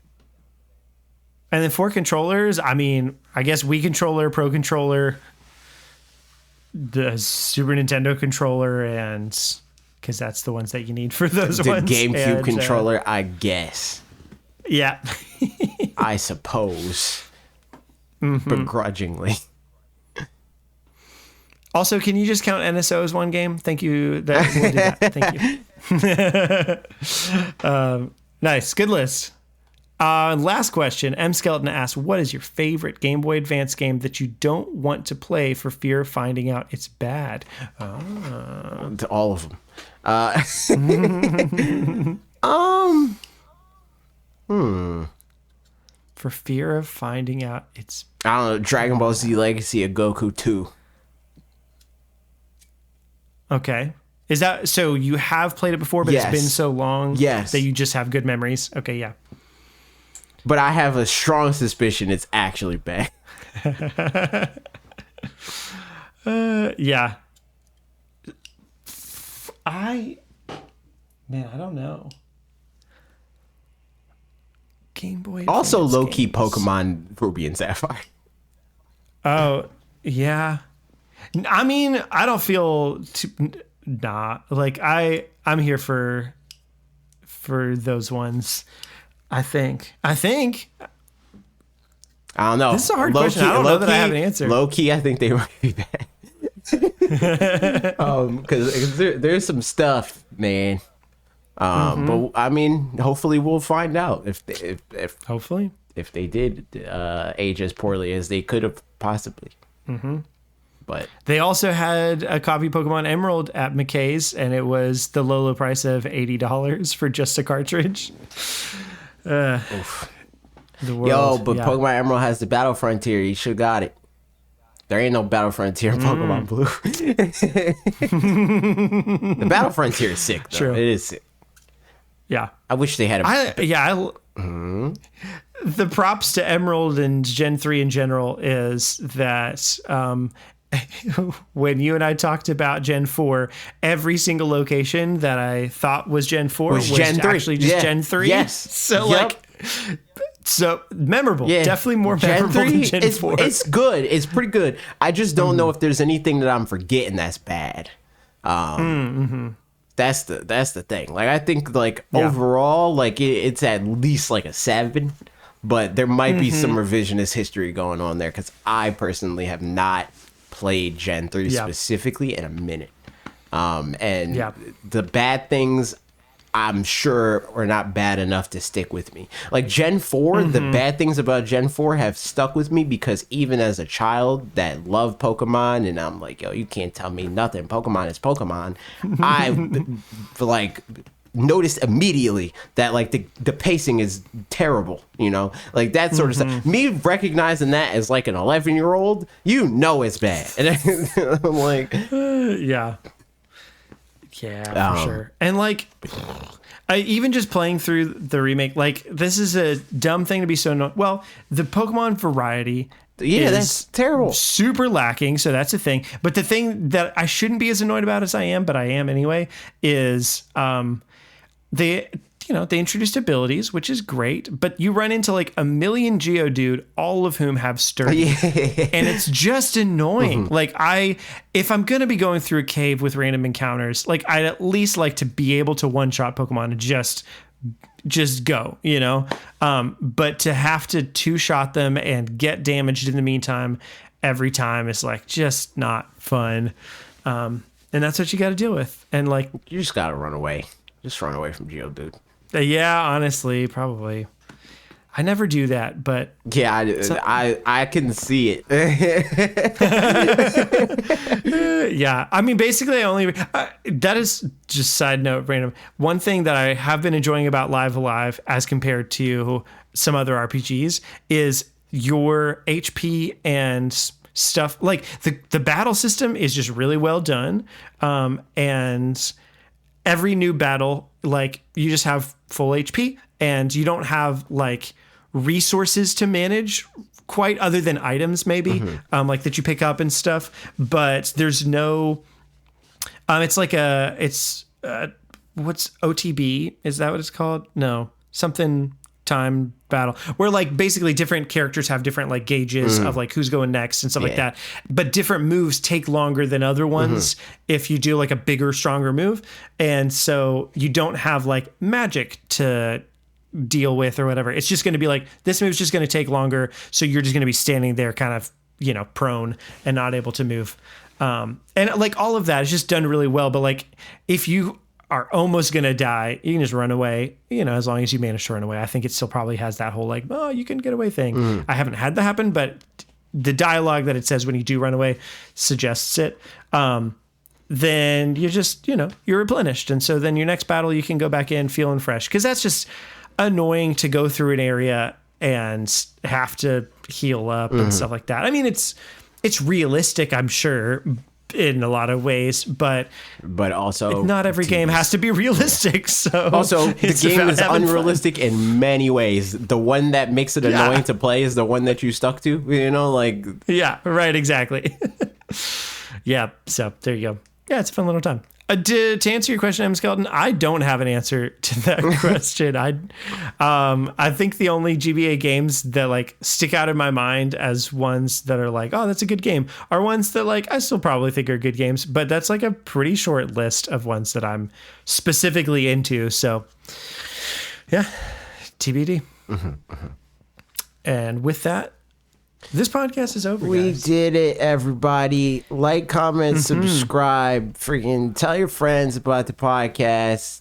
[SPEAKER 2] And then for controllers, I mean, I guess Wii controller, Pro controller, the Super Nintendo controller, and because that's the ones that you need for those
[SPEAKER 1] The
[SPEAKER 2] ones.
[SPEAKER 1] GameCube
[SPEAKER 2] And,
[SPEAKER 1] controller, I guess.
[SPEAKER 2] Yeah.
[SPEAKER 1] I suppose.
[SPEAKER 2] Mm-hmm.
[SPEAKER 1] Begrudgingly.
[SPEAKER 2] Also, can you just count NSO as one game? Thank you. We'll do that. Thank you. Nice. Good list. Last question. M. Skeleton asks, what is your favorite Game Boy Advance game that you don't want to play for fear of finding out it's bad?
[SPEAKER 1] To all of them.
[SPEAKER 2] For fear of finding out it's...
[SPEAKER 1] I don't know. Dragon Ball Z Legacy of Goku 2.
[SPEAKER 2] Okay. Is that... So you have played it before, but
[SPEAKER 1] Yes.
[SPEAKER 2] it's been so long
[SPEAKER 1] Yes.
[SPEAKER 2] that you just have good memories? Okay, yeah.
[SPEAKER 1] But I have a strong suspicion it's actually bad.
[SPEAKER 2] Yeah. I don't know. Game Boy
[SPEAKER 1] Also,
[SPEAKER 2] Advance
[SPEAKER 1] low-key
[SPEAKER 2] games.
[SPEAKER 1] Pokemon Ruby and Sapphire.
[SPEAKER 2] Oh, yeah. I mean, I don't feel like I'm here for those ones. I think
[SPEAKER 1] I don't know.
[SPEAKER 2] This is a hard question. I don't know that I have an answer.
[SPEAKER 1] Low-key, I think they might be bad. Because there's some stuff, man. But I mean, hopefully we'll find out if
[SPEAKER 2] hopefully.
[SPEAKER 1] if they did age as poorly as they could have possibly. But
[SPEAKER 2] They also had a copy of Pokemon Emerald at McKay's, and it was the low price of $80 for just a cartridge. The world,
[SPEAKER 1] but
[SPEAKER 2] yeah.
[SPEAKER 1] Pokemon Emerald has the Battle Frontier. You should have got it. There ain't no Battle Frontier in Pokemon Blue. The Battle Frontier is sick, though.
[SPEAKER 2] True.
[SPEAKER 1] It is sick.
[SPEAKER 2] Yeah.
[SPEAKER 1] I wish they had a...
[SPEAKER 2] The props to Emerald and Gen 3 in general is that when you and I talked about Gen 4, every single location that I thought was Gen 4 was
[SPEAKER 1] Gen 3.
[SPEAKER 2] actually just
[SPEAKER 1] Yeah.
[SPEAKER 2] Gen 3.
[SPEAKER 1] Yes.
[SPEAKER 2] So
[SPEAKER 1] Yep.
[SPEAKER 2] so memorable.
[SPEAKER 1] Yeah.
[SPEAKER 2] Definitely more
[SPEAKER 1] Gen
[SPEAKER 2] memorable
[SPEAKER 1] 3,
[SPEAKER 2] than Gen
[SPEAKER 1] it's,
[SPEAKER 2] 4.
[SPEAKER 1] It's good. It's pretty good. I just don't know if there's anything that I'm forgetting that's bad. That's the thing. Like, I think, like, overall, like, it's at least like a 7. But there might be some revisionist history going on there, because I personally have not played Gen 3 specifically in a minute. And the bad things, I'm sure, are not bad enough to stick with me. Like Gen 4, the bad things about Gen 4 have stuck with me, because even as a child that loved Pokemon, and I'm like, yo, you can't tell me nothing. Pokemon is Pokemon. I like noticed immediately that like the pacing is terrible, you know, like that sort of stuff. Me recognizing that as like an 11-year-old, you know, it's bad. And I'm like,
[SPEAKER 2] Yeah, for sure. And like, even just playing through the remake, like, this is a dumb thing to be so well, the Pokemon variety is
[SPEAKER 1] that's terrible.
[SPEAKER 2] super lacking, so that's a thing. But the thing that I shouldn't be as annoyed about as I am, but I am anyway, is they introduced abilities, which is great, but you run into like a million Geodude, all of whom have sturdy. And it's just annoying. Like, if I'm going to be going through a cave with random encounters, like, I'd at least like to be able to one-shot Pokemon and just go, you know? But to have to two-shot them and get damaged in the meantime every time is like just not fun. And that's what you got to deal with. And like,
[SPEAKER 1] You just gotta run away. Just run away from Geodude.
[SPEAKER 2] yeah, honestly, probably. I never do that, but
[SPEAKER 1] Yeah, I can see it.
[SPEAKER 2] yeah. I mean, basically, I only that is just side note, random. One thing that I have been enjoying about Live Alive as compared to some other RPGs is your HP and stuff. Like the battle system is just really well done, and every new battle, like you just have full HP and you don't have like resources to manage quite other than items maybe like that you pick up and stuff, but there's no it's like what's OTB, is that what it's called? No, something time battle where like basically different characters have different like gauges of like who's going next and stuff like that, but different moves take longer than other ones if you do like a bigger, stronger move, and so you don't have like magic to deal with or whatever. It's just going to be like this move's just going to take longer, so you're just going to be standing there kind of, you know, prone and not able to move, and like all of that is just done really well. But like if you are almost gonna die, you can just run away, you know, as long as you manage to run away. I think it still probably has that whole like, oh, you can get away thing. I haven't had that happen, but the dialogue that it says when you do run away suggests it. Then you just, you know, you're replenished, and so then your next battle you can go back in feeling fresh, because that's just annoying to go through an area and have to heal up and stuff like that. I mean, it's realistic, I'm sure, in a lot of ways, but
[SPEAKER 1] also
[SPEAKER 2] not every game has to be realistic. So
[SPEAKER 1] also the game is unrealistic in many ways. The one that makes it annoying to play is the one that you stuck to, you know, like
[SPEAKER 2] yeah, right, exactly. Yeah, so there you go. Yeah, it's a fun little time. To answer your question, M. Skeleton, I don't have an answer to that question. I think the only GBA games that like stick out in my mind as ones that are like, oh, that's a good game, are ones that like I still probably think are good games, but that's like a pretty short list of ones that I'm specifically into. So yeah, TBD. And with that, this podcast is over.
[SPEAKER 1] We
[SPEAKER 2] guys.
[SPEAKER 1] did it, everybody. Like, comment, subscribe. Freaking tell your friends about the podcast.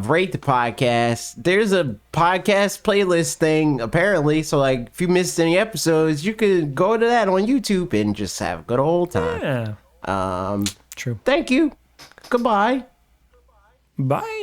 [SPEAKER 1] Rate the podcast. There's a podcast playlist thing, apparently. So, like, if you missed any episodes, you could go to that on YouTube and just have a good old time.
[SPEAKER 2] Yeah. True.
[SPEAKER 1] Thank you. Goodbye.
[SPEAKER 2] Bye.